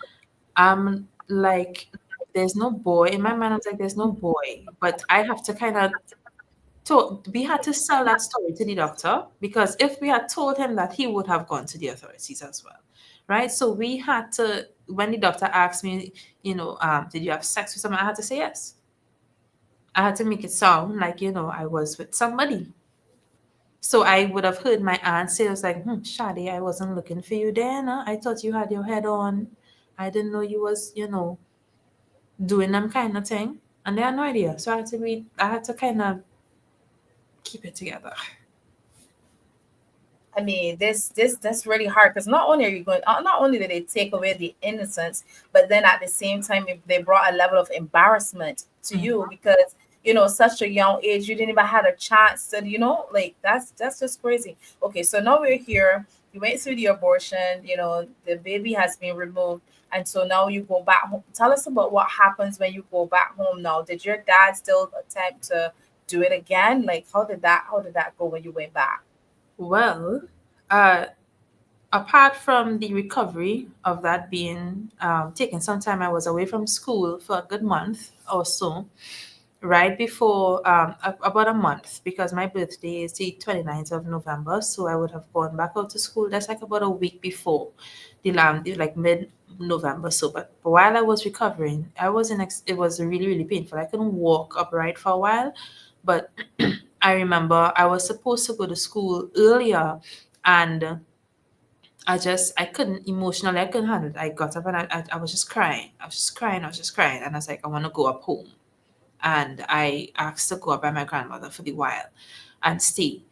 I'm like, there's no boy. In my mind, I was like, there's no boy. But I have to kind of we had to sell that story to the doctor, because if we had told him that, he would have gone to the authorities as well. Right. So we had to, when the doctor asked me, did you have sex with someone? I had to say yes. I had to make it sound like, I was with somebody. So I would have heard my aunt say, I was like, Sade, I wasn't looking for you then. Huh? I thought you had your head on. I didn't know you was, doing them kind of thing. And they had no idea. So I had to kind of keep it together. I mean, this that's really hard because not only are you going, not only did they take away the innocence, but then at the same time, they brought a level of embarrassment to Mhm. you because such a young age, you didn't even had a chance to, like that's just crazy. Okay, so now we're here. You went through the abortion, the baby has been removed, and so now you go back home. Tell us about what happens when you go back home now. Did your dad still attempt to do it again? Like, how did that go when you went back? Well, uh, apart from the recovery of that being taken, sometime I was away from school for a good month or so, right before about a month, because my birthday is the 29th of November, so I would have gone back out to school. That's like about a week before like mid November. So, but while I was recovering, it was really, really painful. I couldn't walk upright for a while, but I remember I was supposed to go to school earlier, and I couldn't emotionally, I couldn't handle it. I got up and I was just crying. I was just crying. I was just crying. And I was like, I want to go up home. And I asked to go up by my grandmother for the while and stay.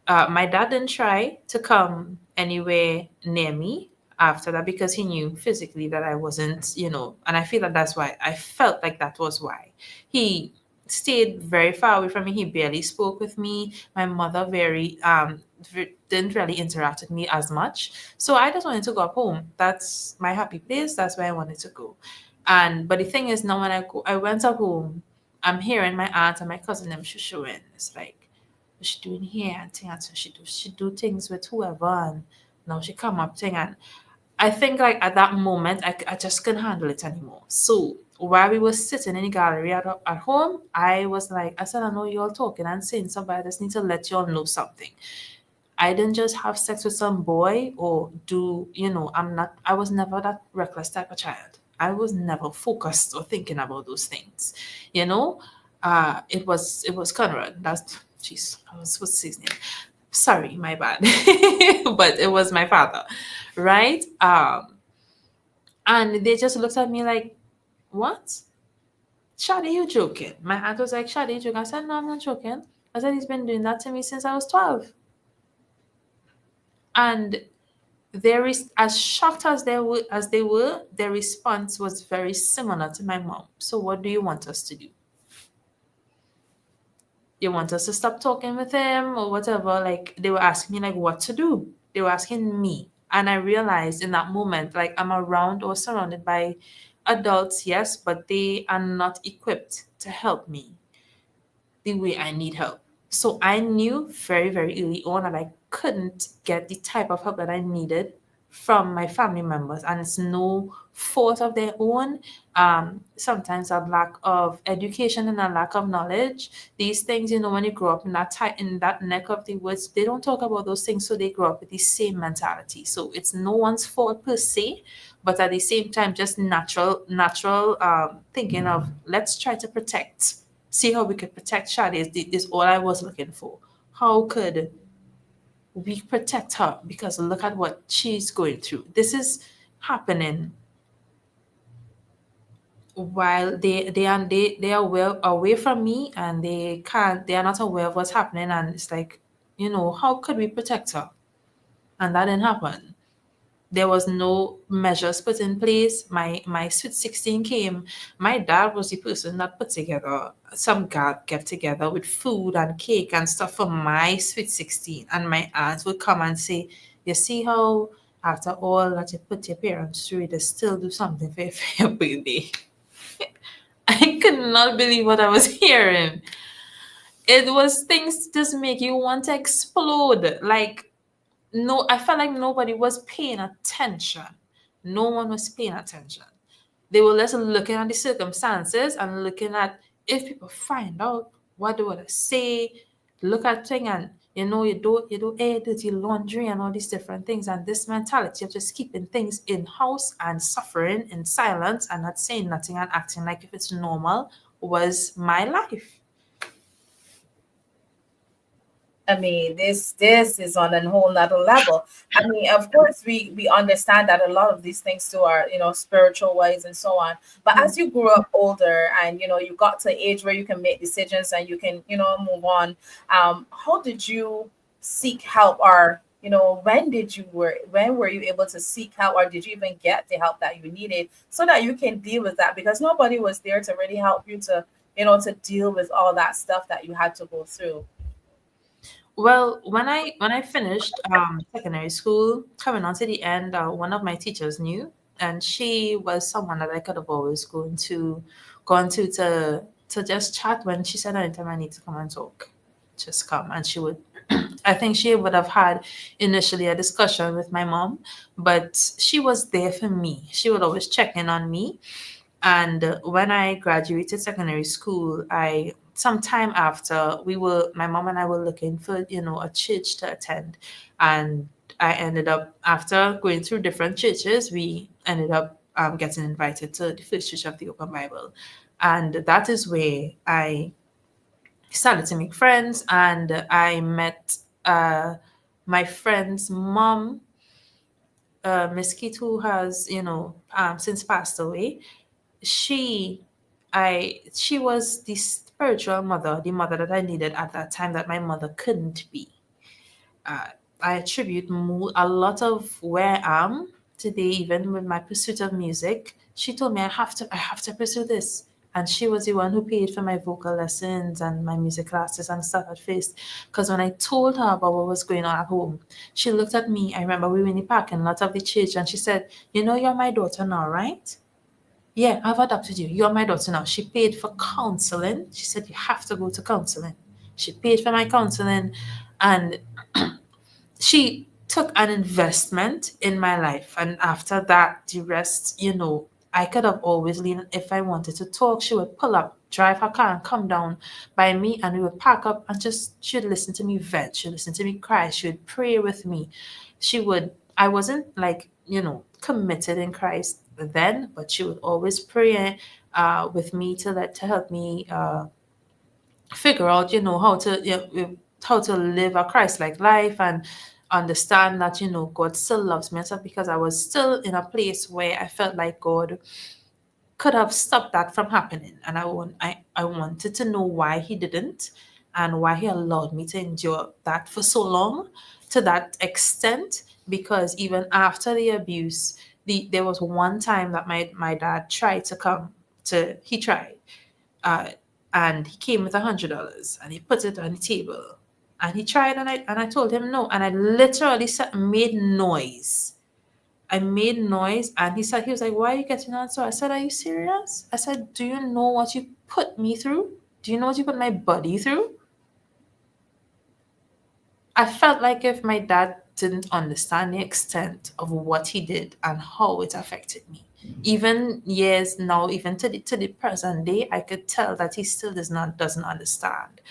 My dad didn't try to come anywhere near me after that because he knew physically that I wasn't, and I feel that that's why I felt like that was why he stayed very far away from me. He barely spoke with me. My mother didn't really interact with me as much. So I just wanted to go up home. That's my happy place. That's where I wanted to go. And but the thing is, now when I went up home, I'm hearing my aunt and my cousin them showing. It's like, what she doing here and thing, and so she do things with whoever, and now she come up thing. And I think like at that moment I just couldn't handle it anymore. So while we were sitting in the gallery at home, I said, I know you all talking and saying something, I just need to let you all know something. I didn't just have sex with some boy or I was never that reckless type of child. I was never focused or thinking about those things. You know? It was Conrad. That's jeez, I was supposed to say his name. Sorry, my bad. But it was my father. Right? And they just looked at me like, what? Shade, you joking? My aunt was like, Shade, you joking? I said, no, I'm not joking. I said, he's been doing that to me since I was 12. And there is as shocked as they were, their response was very similar to my mom. So what do you want us to do? You want us to stop talking with him or whatever? Like they were asking me like what to do. They were asking me. And I realized in that moment, like I'm around or surrounded by adults, yes, but they are not equipped to help me the way I need help. So I knew very, very early on that I couldn't get the type of help that I needed from my family members. And it's no fault of their own. Sometimes a lack of education and a lack of knowledge. These things, when you grow up in that neck of the woods, they don't talk about those things, so they grow up with the same mentality. So it's no one's fault per se, but at the same time, just natural thinking of let's try to see how we could protect Shadi is all I was looking for. How could we protect her? Because look at what she's going through. This is happening while they are well away from me, and they are not aware of what's happening, and it's like, how could we protect her? And that didn't happen. There was no measures put in place. My Sweet 16 came. My dad was the person that put together some get together with food and cake and stuff for my Sweet 16. And my aunt would come and say, you see how after all that you put your parents through, they still do something for your birthday. I could not believe what I was hearing. It was things just make you want to explode. Like, no, I felt like nobody was paying attention. No one was paying attention. They were just looking at the circumstances and looking at if people find out what they want to say, look at thing, and you do air dirty laundry and all these different things, and this mentality of just keeping things in house and suffering in silence and not saying nothing and acting like if it's normal was my life. I mean, this is on a whole nother level. I mean, of course, we understand that a lot of these things too are spiritual wise and so on. But as you grew up older and you got to an age where you can make decisions and you can move on, how did you seek help, or when were you able to seek help, or did you even get the help that you needed so that you can deal with that? Because nobody was there to really help you to, to deal with all that stuff that you had to go through. Well, when I finished secondary school, coming on to the end, one of my teachers knew, and she was someone that I could have always gone to just chat. When she said anytime I need to come and talk, just come, and she would. I think she would have had initially a discussion with my mom, but she was there for me. She would always check in on me, and when I graduated secondary school, I sometime after my mom and I were looking for, a church to attend. And I ended up, after going through different churches, we ended up getting invited to the First Church of the Open Bible. And that is where I started to make friends. And I met my friend's mom, Miss Kit, who has, since passed away. She i she was the spiritual mother, the mother that I needed at that time that my mother couldn't be. uh, I attribute a lot of where I am today, even with my pursuit of music. She told me I have to pursue this. And she was the one who paid for my vocal lessons and my music classes and stuff at first. Because when I told her about what was going on at home, she looked at me. I remember we were in the parking lot of the church, and she said, "You're my daughter now, right? Yeah, I've adopted you. You're my daughter now." She paid for counseling. She said, "You have to go to counseling." She paid for my counseling, and she took an investment in my life. And after that, the rest, I could have always leaned. If I wanted to talk, she would pull up, drive her car, and come down by me, and we would pack up, and she'd listen to me vent. She'd listen to me cry. She would pray with me. I wasn't like, committed in Christ then, but she would always pray with me to help me figure out, how to live a Christ-like life, and understand that, God still loves me and stuff, because I was still in a place where I felt like God could have stopped that from happening. And I wanted to know why he didn't, and why he allowed me to endure that for so long, to that extent. Because even after the abuse, there was one time that my dad tried to come to he tried uh, and he came with $100, and he put it on the table, and he tried, and I told him no, and I literally made noise. I made noise, and he was like, "Why are you getting on?" So I said, "Are you serious?" I said, "Do you know what you put me through? Do you know what you put my body through?" I felt like if my dad didn't understand the extent of what he did and how it affected me, even years now, even to the present day, I could tell that he still doesn't understand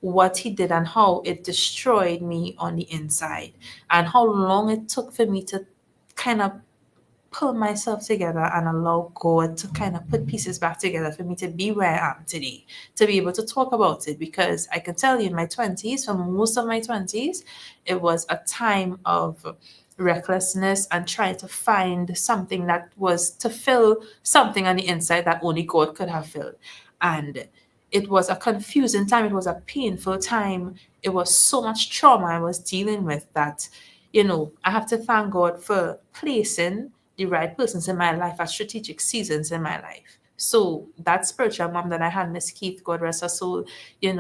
what he did and how it destroyed me on the inside, and how long it took for me to kind of pull myself together and allow God to kind of put pieces back together for me to be where I am today, to be able to talk about it. Because I can tell you, in my 20s, for most of my 20s, it was a time of recklessness and trying to find something that was to fill something on the inside that only God could have filled. And it was a confusing time. It was a painful time. It was so much trauma I was dealing with that, I have to thank God for placing the right persons in my life at strategic seasons in my life. So that spiritual mom that I had, Miss Keith, God rest her soul,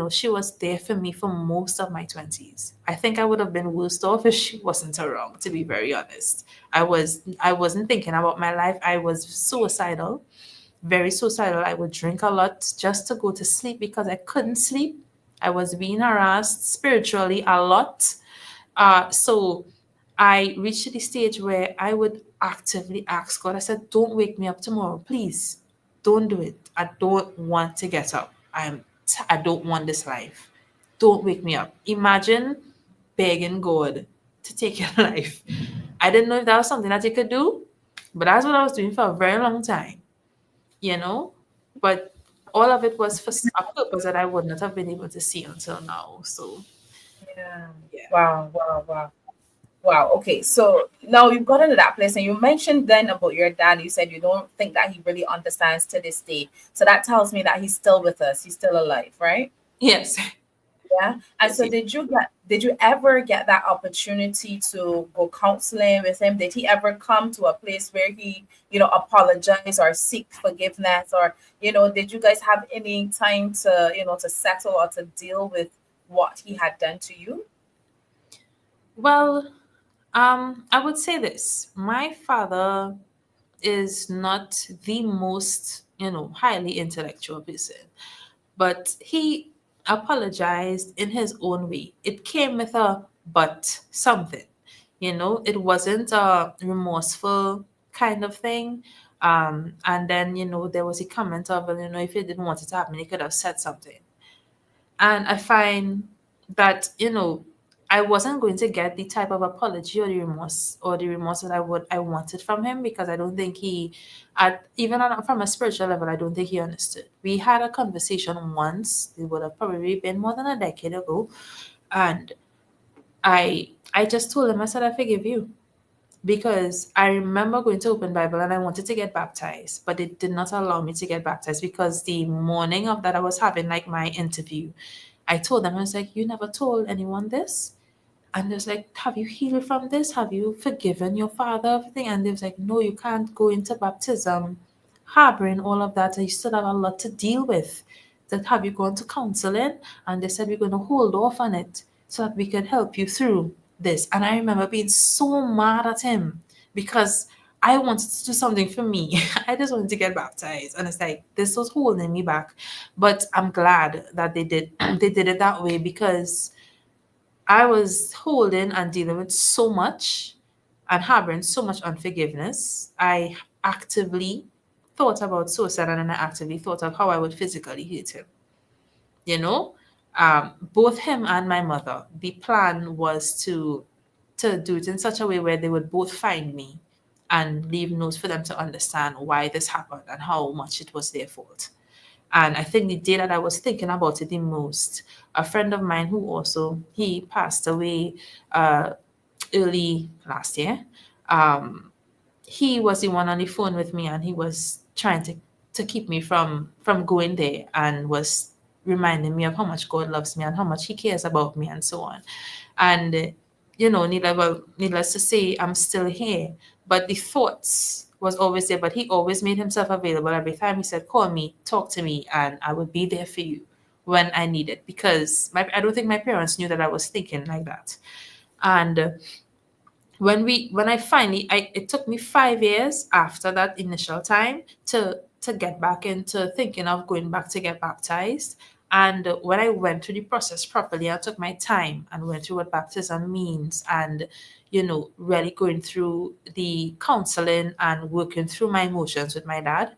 she was there for me for most of my 20s. I think I would have been worse off if she wasn't around, to be very honest. I wasn't thinking about my life. I was suicidal, very suicidal. I would drink a lot just to go to sleep because I couldn't sleep. I was being harassed spiritually a lot. So I reached to the stage where I would actively ask God. I said, "Don't wake me up tomorrow, please. Don't do it. I don't want to get up. I don't want this life. Don't wake me up." Imagine begging God to take your life. I didn't know if that was something that he could do, but that's what I was doing for a very long time, you know. But all of it was for a purpose that I would not have been able to see until now. So Yeah. yeah. Wow, wow, wow. Wow. Okay. So now you've gotten to that place, and you mentioned then about your dad. You said you don't think that he really understands to this day. So that tells me that he's still with us. He's still alive, right? Yes. Yeah. And so Busy. did you ever get that opportunity to go counseling with him? Did he ever come to a place where he, apologize or seek forgiveness, or, did you guys have any time to, to settle or to deal with what he had done to you? Well, I would say this. My father is not the most, highly intellectual person, but he apologized in his own way. It came with a but something, it wasn't a remorseful kind of thing. And then, there was a comment of, well, if he didn't want it to happen, he could have said something. And I find that, I wasn't going to get the type of apology or the remorse that I wanted from him, because I don't think he, from a spiritual level, I don't think he understood. We had a conversation once. It would have probably been more than a decade ago, and I just told him, I said, I forgive you, because I remember going to open Bible and I wanted to get baptized, but it did not allow me to get baptized, because the morning of that I was having like my interview, I told them, I was like, you never told anyone this? And they was like, have you healed from this? Have you forgiven your father? Everything? And they was like, no, you can't go into baptism harboring all of that. You still have a lot to deal with. That, have you gone to counseling? And they said, we're going to hold off on it so that we can help you through this. And I remember being so mad at him, because I wanted to do something for me. I just wanted to get baptized. And it's like, this was holding me back. But I'm glad that they did they did it that way, because I was holding and dealing with so much and harboring so much unforgiveness. I actively thought about suicide, and then I actively thought of how I would physically hurt him. You know, both him and my mother. The plan was to do it in such a way where they would both find me and leave notes for them to understand why this happened and how much it was their fault. And I think the day that I was thinking about it the most, a friend of mine who also he passed away uh, early last year. Um, he was the one on the phone with me, and he was trying to keep me from going there, and was reminding me of how much God loves me and how much He cares about me and so on. And needless to say, I'm still here. But the thoughts was always there. But he always made himself available every time. He said, "Call me, talk to me, and I would be there for you when I need it." Because I don't think my parents knew that I was thinking like that. And when I finally, it took me 5 years after that initial time to get back into thinking of going back to get baptized. And when I went through the process properly, I took my time and went through what baptism means, and really going through the counseling and working through my emotions with my dad.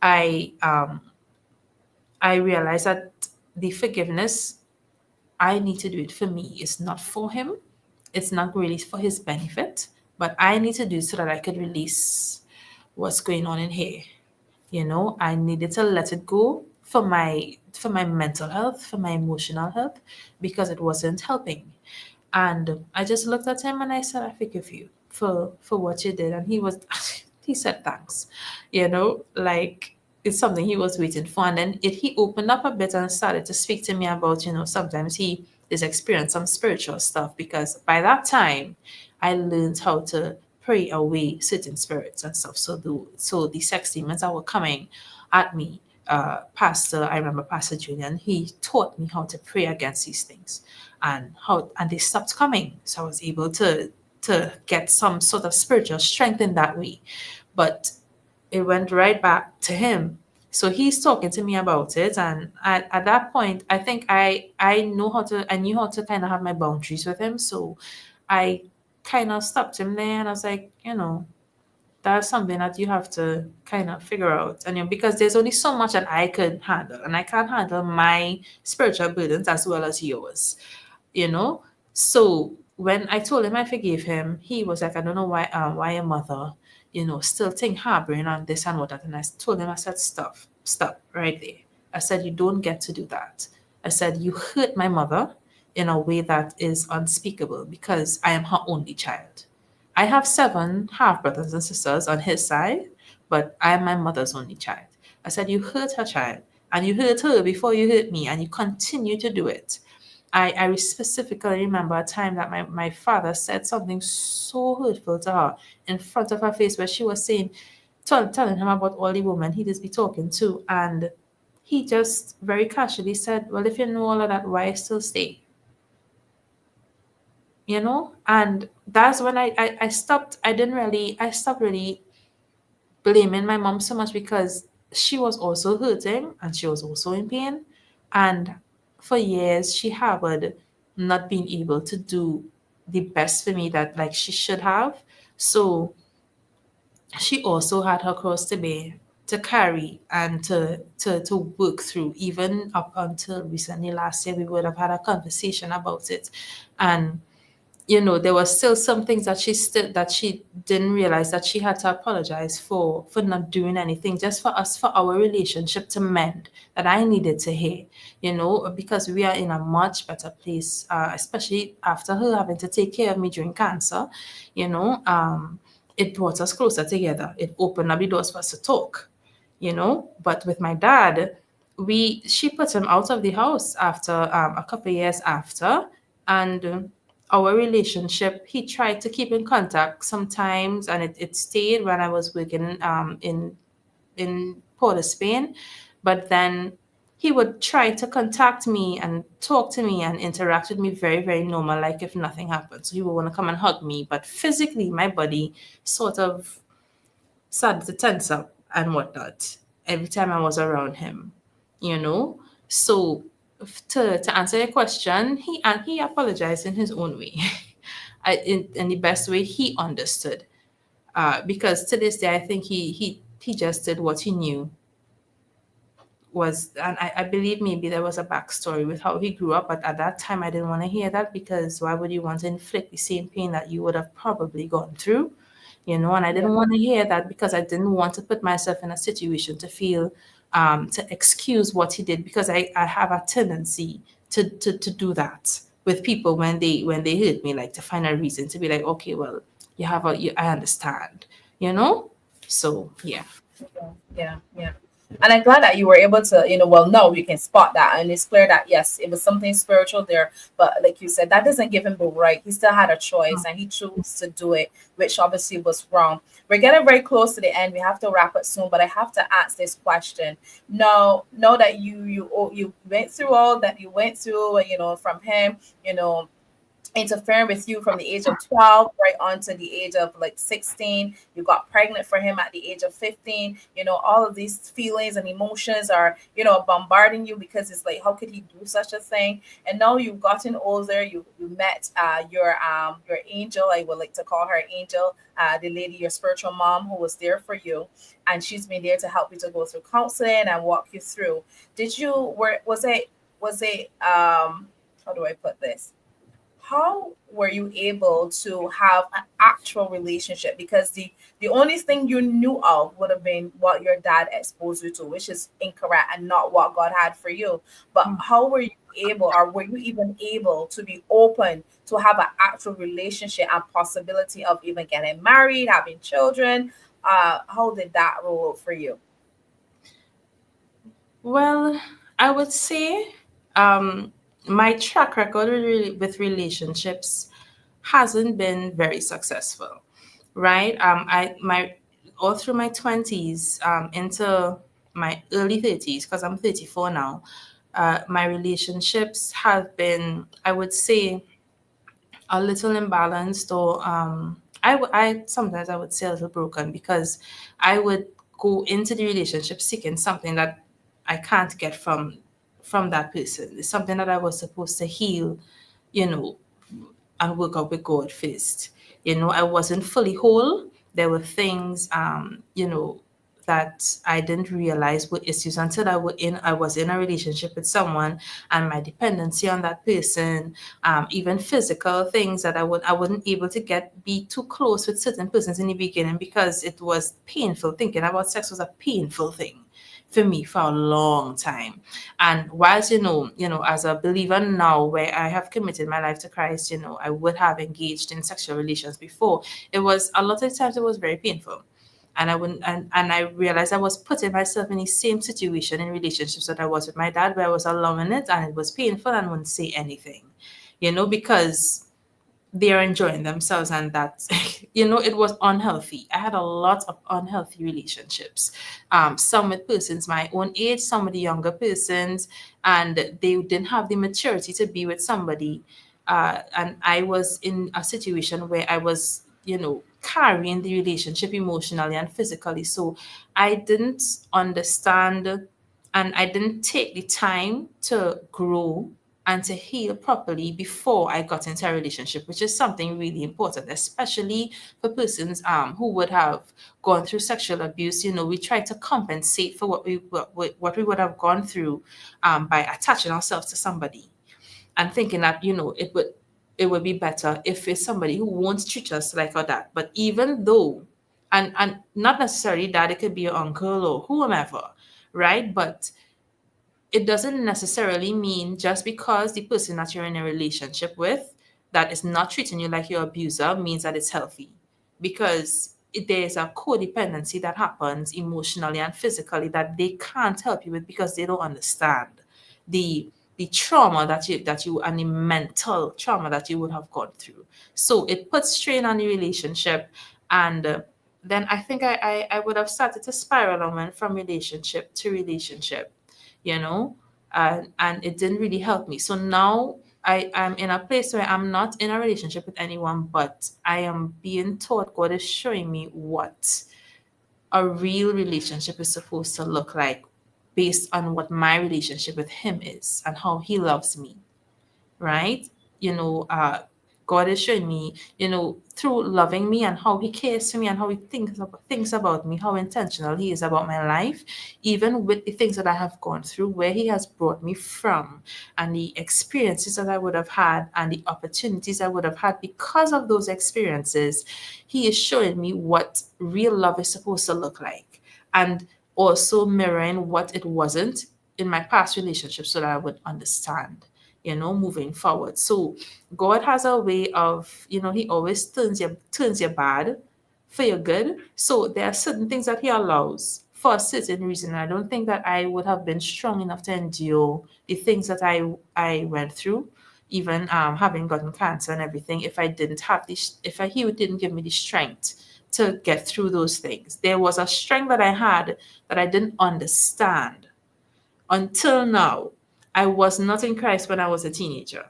I um i realized that the forgiveness, I need to do it for me. It's not for him. It's not really for his benefit, but I need to do it so that I could release what's going on in here. I needed to let it go for my mental health, for my emotional health, because it wasn't helping. And I just looked at him and I said, I forgive you for what you did. And he said thanks. Like it's something he was waiting for. And then he opened up a bit and started to speak to me about, sometimes he is experiencing some spiritual stuff, because by that time I learned how to pray away certain spirits and stuff. So the sex demons that were coming at me, I remember Pastor Julian, he taught me how to pray against these things, and they stopped coming. So I was able to get some sort of spiritual strength in that way. But it went right back to him. So he's talking to me about it, and at that point, I think I knew how to kind of have my boundaries with him. So I kind of stopped him there, and I was like, that's something that you have to kind of figure out. And because there's only so much that I could handle, and I can't handle my spiritual burdens as well as yours, you know. So when I told him I forgave him, he was like, I don't know why your mother, still think harboring on this and what that. And I told him, I said, stop right there. I said, you don't get to do that. I said, you hurt my mother in a way that is unspeakable, because I am her only child. I have 7 half brothers and sisters on his side, but I am my mother's only child. I said, you hurt her child, and you hurt her before you hurt me, and you continue to do it. I specifically remember a time that my father said something so hurtful to her in front of her face, where she was saying, telling him about all the women he just be talking to. And he just very casually said, well, if you know all of that, why still stay? You know? And that's when I stopped. I stopped really blaming my mom so much, because she was also hurting and she was also in pain. And for years, she harbored not being able to do the best for me that like she should have. So she also had her cross to bear, to carry, and to work through. Even up until recently last year, we would have had a conversation about it. And there was still some things that she didn't realize that she had to apologize for not doing anything, just for us, for our relationship to mend, that I needed to hear, because we are in a much better place, especially after her having to take care of me during cancer. you know um it brought us closer together. It opened up the doors for us to talk. But with my dad, we she put him out of the house after a couple of years after. And our relationship, he tried to keep in contact sometimes, and it stayed when I was working in Port of Spain. But then he would try to contact me and talk to me and interact with me very, very normal, like if nothing happened. So he would want to come and hug me, but physically my body sort of started to tense up and whatnot every time I was around him. you know so to answer your question, he apologized in his own way. In the best way he understood, because to this day I think he just did what he knew was. And I believe maybe there was a backstory with how he grew up, but at that time I didn't want to hear that, because why would you want to inflict the same pain that you would have probably gone through? And I Yeah. didn't want to hear that, because I didn't want to put myself in a situation to feel, to excuse what he did, because I have a tendency to do that with people when they hurt me, like to find a reason to be like, okay, well, I understand, you know? So yeah. Yeah, yeah, yeah. And I'm glad that you were able to, well, no, you can spot that. And it's clear that, yes, it was something spiritual there. But like you said, that doesn't give him the right. He still had a choice and he chose to do it, which obviously was wrong. We're getting very close to the end. We have to wrap it soon, but I have to ask this question. No, know that you went through all that you went through, from him, you know, interfering with you from the age of 12 right on to the age of like 16. You got pregnant for him at the age of 15. All of these feelings and emotions are, bombarding you, because it's like, how could he do such a thing? And now you've gotten older. You met your angel. I would like to call her angel, the lady, your spiritual mom, who was there for you, and she's been there to help you to go through counseling and walk you through. Did you were was it how do I put this? How were you able to have an actual relationship? Because the only thing you knew of would have been what your dad exposed you to, which is incorrect and not what God had for you. But how were you able, or were you even able to be open to have an actual relationship and possibility of even getting married, having children? How did that roll for you? Well, I would say, um, my track record with relationships hasn't been very successful, right? I my All through my 20s, into my early 30s, because I'm 34 now. My relationships have been, I would say, a little imbalanced, or I sometimes I would say a little broken, because I would go into the relationship seeking something that I can't get from that person. It's something that I was supposed to heal, you know, and work out with God first. I wasn't fully whole. There were things, that I didn't realize were issues until I was in a relationship with someone, and my dependency on that person, even physical things that I wasn't able to be too close with certain persons in the beginning, because it was painful. Thinking about sex was a painful thing for me for a long time. And whilst, as a believer now, where I have committed my life to Christ, I would have engaged in sexual relations before. It was a lot of times it was very painful. And I wouldn't, and I realized I was putting myself in the same situation in relationships that I was with my dad, where I was allowing it and it was painful and wouldn't say anything, because they're enjoying themselves, and that's it was unhealthy. I had a lot of unhealthy relationships, some with persons my own age, some with the younger persons, and they didn't have the maturity to be with somebody, and I was in a situation where I was carrying the relationship emotionally and physically. So I didn't understand, and I didn't take the time to grow and to heal properly before I got into a relationship, which is something really important, especially for persons who would have gone through sexual abuse. We try to compensate for what we would have gone through by attaching ourselves to somebody and thinking that it would be better if it's somebody who won't treat us like or that. But even though, and not necessarily that, it could be your uncle or whomever, right? But it doesn't necessarily mean just because the person that you're in a relationship with that is not treating you like your abuser means that it's healthy, because there's a codependency that happens emotionally and physically that they can't help you with because they don't understand the trauma that you and the mental trauma that you would have gone through. So it puts strain on the relationship, and then I think I would have started to spiral and went from relationship to relationship, you know, and it didn't really help me. So now I'm in a place where I'm not in a relationship with anyone, but I am being taught, God is showing me what a real relationship is supposed to look like based on what my relationship with Him is and how He loves me, right? You know, uh, God is showing me, through loving me and how He cares for me and how He thinks about me, how intentional He is about my life, even with the things that I have gone through, where He has brought me from, and the experiences that I would have had, and the opportunities I would have had because of those experiences. He is showing me what real love is supposed to look like, and also mirroring what it wasn't in my past relationships so that I would understand, moving forward. So God has a way of, He always turns your bad for your good. So there are certain things that He allows for a certain reason. I don't think that I would have been strong enough to endure the things that I went through, even having gotten cancer and everything, if I didn't have this, if He didn't give me the strength to get through those things. There was a strength that I had that I didn't understand until now. I was not in Christ when I was a teenager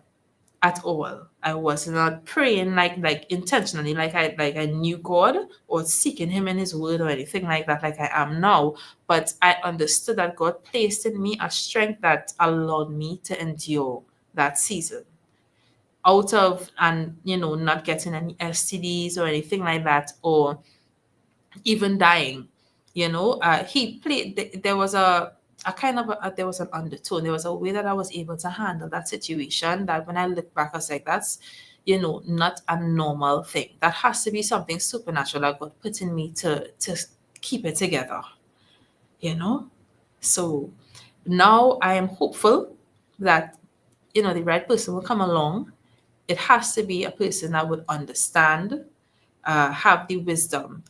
at all. I was not praying like intentionally, like I knew God or seeking Him in His Word or anything like that, like I am now. But I understood that God placed in me a strength that allowed me to endure that season out of, and not getting any STDs or anything like that, or even dying. He played. There was a kind of there was an undertone. There was a way that I was able to handle that situation. That when I look back, I was like, that's not a normal thing. That has to be something supernatural that God put in me to keep it together. You know. So now I am hopeful that the right person will come along. It has to be a person that would understand, have the wisdom,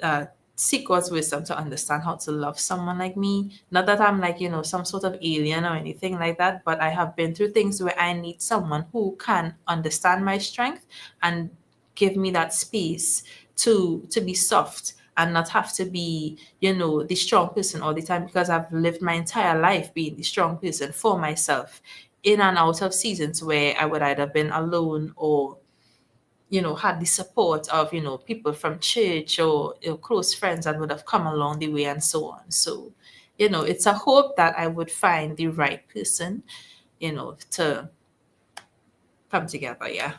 uh, seek God's wisdom to understand how to love someone like me. Not that I'm like, some sort of alien or anything like that, but I have been through things where I need someone who can understand my strength and give me that space to be soft and not have to be, the strong person all the time, because I've lived my entire life being the strong person for myself in and out of seasons where I would either been alone or had the support of, people from church or close friends that would have come along the way and so on. So, it's a hope that I would find the right person, to come together. Yeah.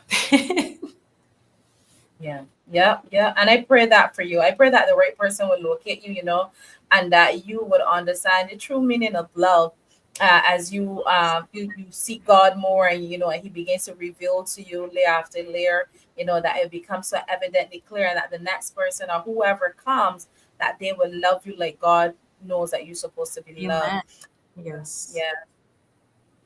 Yeah, yeah, yeah. And I pray that for you. I pray that the right person will locate you, and that you would understand the true meaning of love, as you seek God more, and and He begins to reveal to you layer after layer, that it becomes so evidently clear, and that the next person or whoever comes, that they will love you like God knows that you're supposed to be loved. Amen. Yes. Yeah.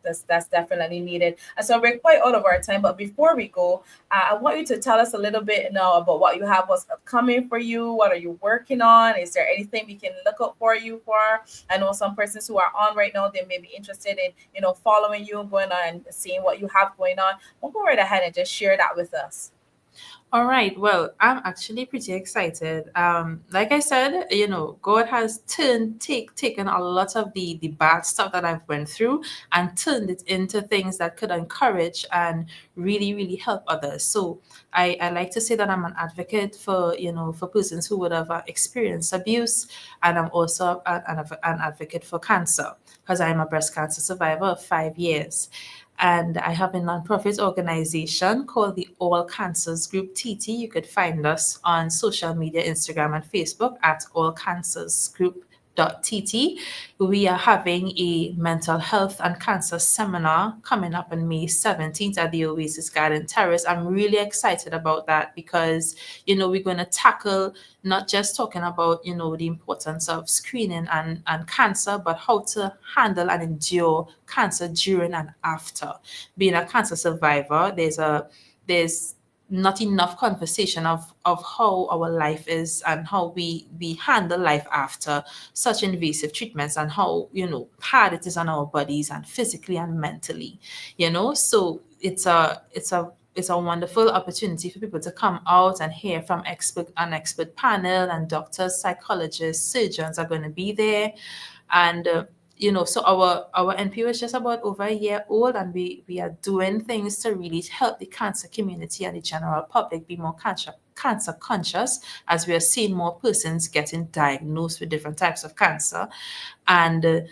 That's definitely needed. And so we're quite out of our time, but before we go, I want you to tell us a little bit now about what you have, what's upcoming for you. What are you working on? Is there anything we can look up for you for? I know some persons who are on right now, they may be interested in, following you, going on and seeing what you have going on. We'll go right ahead and just share that with us. All right. Well, I'm actually pretty excited. Like I said, God has taken a lot of the bad stuff that I've went through and turned it into things that could encourage and really, really help others. So I like to say that I'm an advocate for, for persons who would have experienced abuse, and I'm also an advocate for cancer because I'm a breast cancer survivor of 5 years. And I have a nonprofit organization called the All Cancers Group TT. You could find us on social media, Instagram and Facebook at All Cancers Group TT. We are having a mental health and cancer seminar coming up on May 17th at the Oasis Garden Terrace. I'm really excited about that because, we're going to tackle not just talking about, the importance of screening and cancer, but how to handle and endure cancer during and after. Being a cancer survivor, there's not enough conversation of how our life is and how we handle life after such invasive treatments, and how hard it is on our bodies and physically and mentally. So it's a wonderful opportunity for people to come out and hear from an expert panel, and doctors, psychologists, surgeons are going to be there. And so our NPO is just about over a year old, and we are doing things to really help the cancer community and the general public be more cancer conscious, as we are seeing more persons getting diagnosed with different types of cancer. And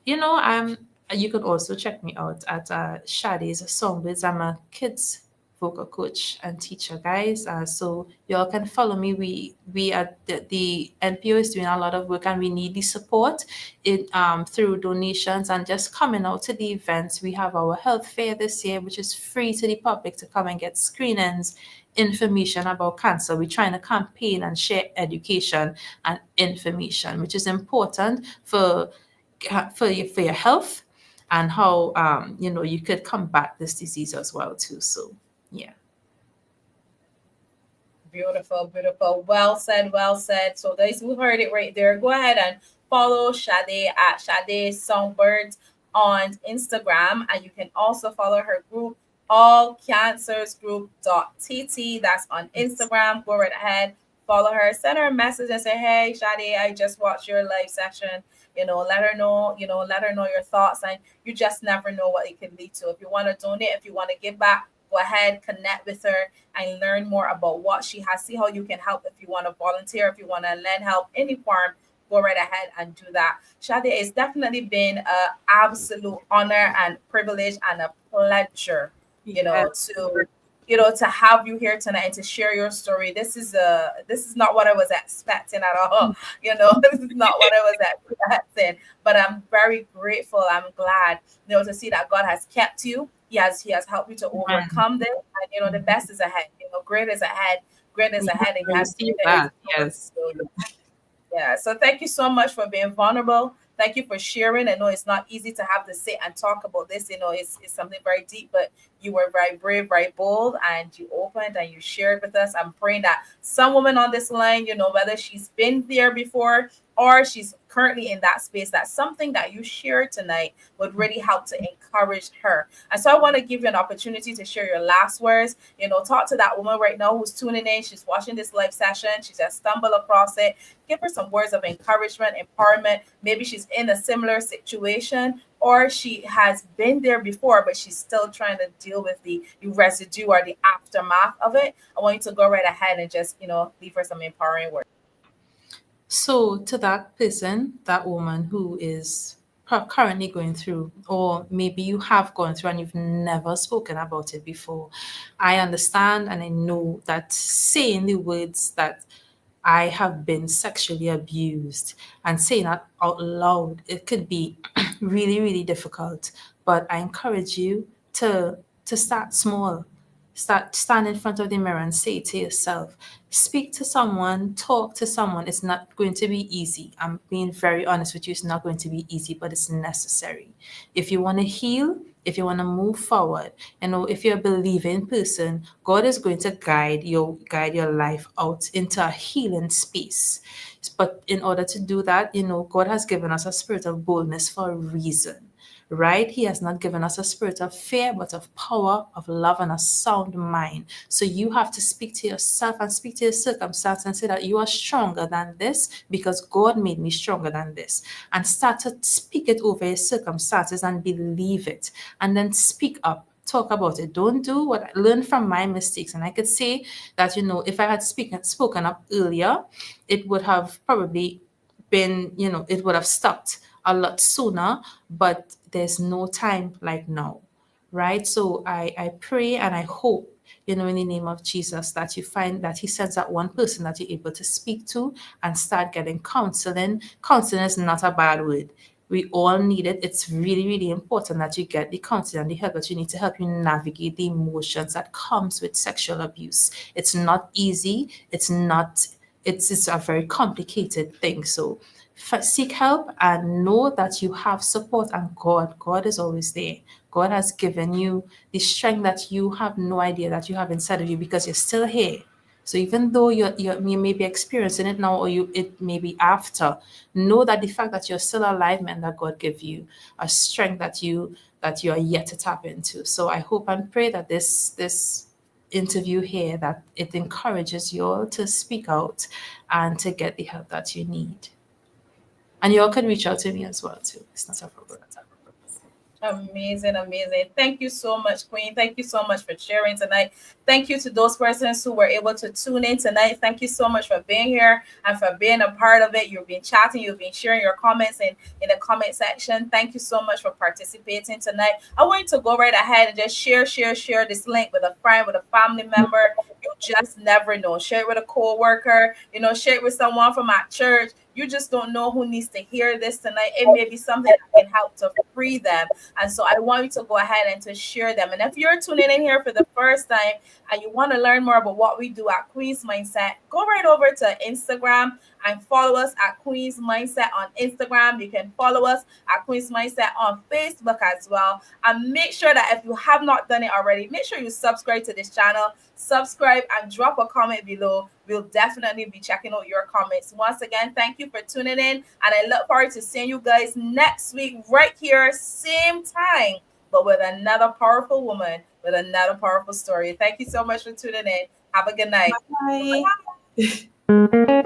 I'm you can also check me out at Sade's Songbirds. I'm a kids vocal coach and teacher, guys. So y'all can follow me. We are the NPO is doing a lot of work, and we need the support through donations and just coming out to the events. We have our health fair this year, which is free to the public to come and get screenings, information about cancer. We're trying to campaign and share education and information, which is important for your health, and how you could combat this disease as well too. So yeah. Beautiful, beautiful. Well said, well said. So those who heard it right there, go ahead and follow Sade at Sade Songbirds on Instagram. And you can also follow her group, All Cancers Group.tt. That's on Instagram. Go right ahead, follow her, send her a message and say, hey, Sade, I just watched your live session. Let her know your thoughts. And you just never know what it can lead to. If you want to donate, if you want to give back, go ahead, connect with her and learn more about what she has. See how you can help. If you want to volunteer, if you want to lend help, any form, go right ahead and do that. Sade, it's definitely been an absolute honor and privilege and a pleasure, Yes. to have you here tonight and to share your story. This is not what I was expecting at all. This is not what I was expecting. But I'm very grateful. I'm glad, to see that God has kept you. He has helped you to Amen. overcome this. And the best is ahead. Great is ahead. Great is We ahead, and have you have received greater is that. yours. Yes. So, yeah. So thank you so much for being vulnerable. Thank you for sharing. I know it's not easy to have to sit and talk about this. It's something very deep, but you were very brave, very bold, and you opened and you shared with us. I'm praying that some woman on this line, whether she's been there before or she's currently in that space, that something that you shared tonight would really help to encourage her. And so I want to give you an opportunity to share your last words. Talk to that woman right now who's tuning in. She's watching this live session. She just stumbled across it. Give her some words of encouragement, empowerment. Maybe she's in a similar situation, or she has been there before, but she's still trying to deal with the residue or the aftermath of it. I want you to go right ahead and just, leave her some empowering words. So, to that person, that woman who is currently going through, or maybe you have gone through and you've never spoken about it before, I understand and I know that saying the words that I have been sexually abused and saying that out loud, it could be really, really difficult. But I encourage you to start small. Stand in front of the mirror and say to yourself, speak to someone, talk to someone. It's not going to be easy. I'm being very honest with you. It's not going to be easy, but it's necessary. If you want to heal, if you want to move forward, if you're a believing person, God is going to guide your life out into a healing space. But in order to do that, God has given us a spirit of boldness for a reason, right? He has not given us a spirit of fear, but of power, of love, and a sound mind. So you have to speak to yourself and speak to your circumstance and say that you are stronger than this because God made me stronger than this. And start to speak it over your circumstances and believe it. And then speak up. Talk about it. Don't do what I learned from my mistakes. And I could say that, if I had spoken up earlier, it would have probably been, it would have stopped a lot sooner, but there's no time like now, right? So I pray and I hope, in the name of Jesus, that you find that He sends that one person that you're able to speak to and start getting counseling. Counseling is not a bad word. We all need it. It's really, really important that you get the counseling and the help that you need to help you navigate the emotions that comes with sexual abuse. It's not easy. It's a very complicated thing. So seek help and know that you have support, and God is always there. God has given you the strength that you have no idea that you have inside of you because you're still here. So even though you may be experiencing it now or it may be after, know that the fact that you're still alive meant that God gave you a strength that you are yet to tap into. So I hope and pray that this interview here, that it encourages you all to speak out and to get the help that you need. And you all can reach out to me as well too. It's not a problem. Amazing, amazing. Thank you so much, Queen. Thank you so much for sharing tonight. Thank you to those persons who were able to tune in tonight. Thank you so much for being here and for being a part of it. You've been chatting, you've been sharing your comments in the comment section. Thank you so much for participating tonight. I want you to go right ahead and just share this link with a friend, with a family member. You just never know. Share it with a co-worker, share it with someone from our church. You just don't know who needs to hear this tonight. It may be something that can help to free them. And so I want you to go ahead and to share them. And if you're tuning in here for the first time and you want to learn more about what we do at Queen's Mindset, go right over to Instagram and follow us at Queen's Mindset on Instagram. You can follow us at Queen's Mindset on Facebook as well. And make sure that if you have not done it already, make sure you subscribe to this channel, subscribe and drop a comment below. We'll definitely be checking out your comments. Once again, thank you for tuning in. And I look forward to seeing you guys next week right here, same time, but with another powerful woman, with another powerful story. Thank you so much for tuning in. Have a good night. Bye. Bye.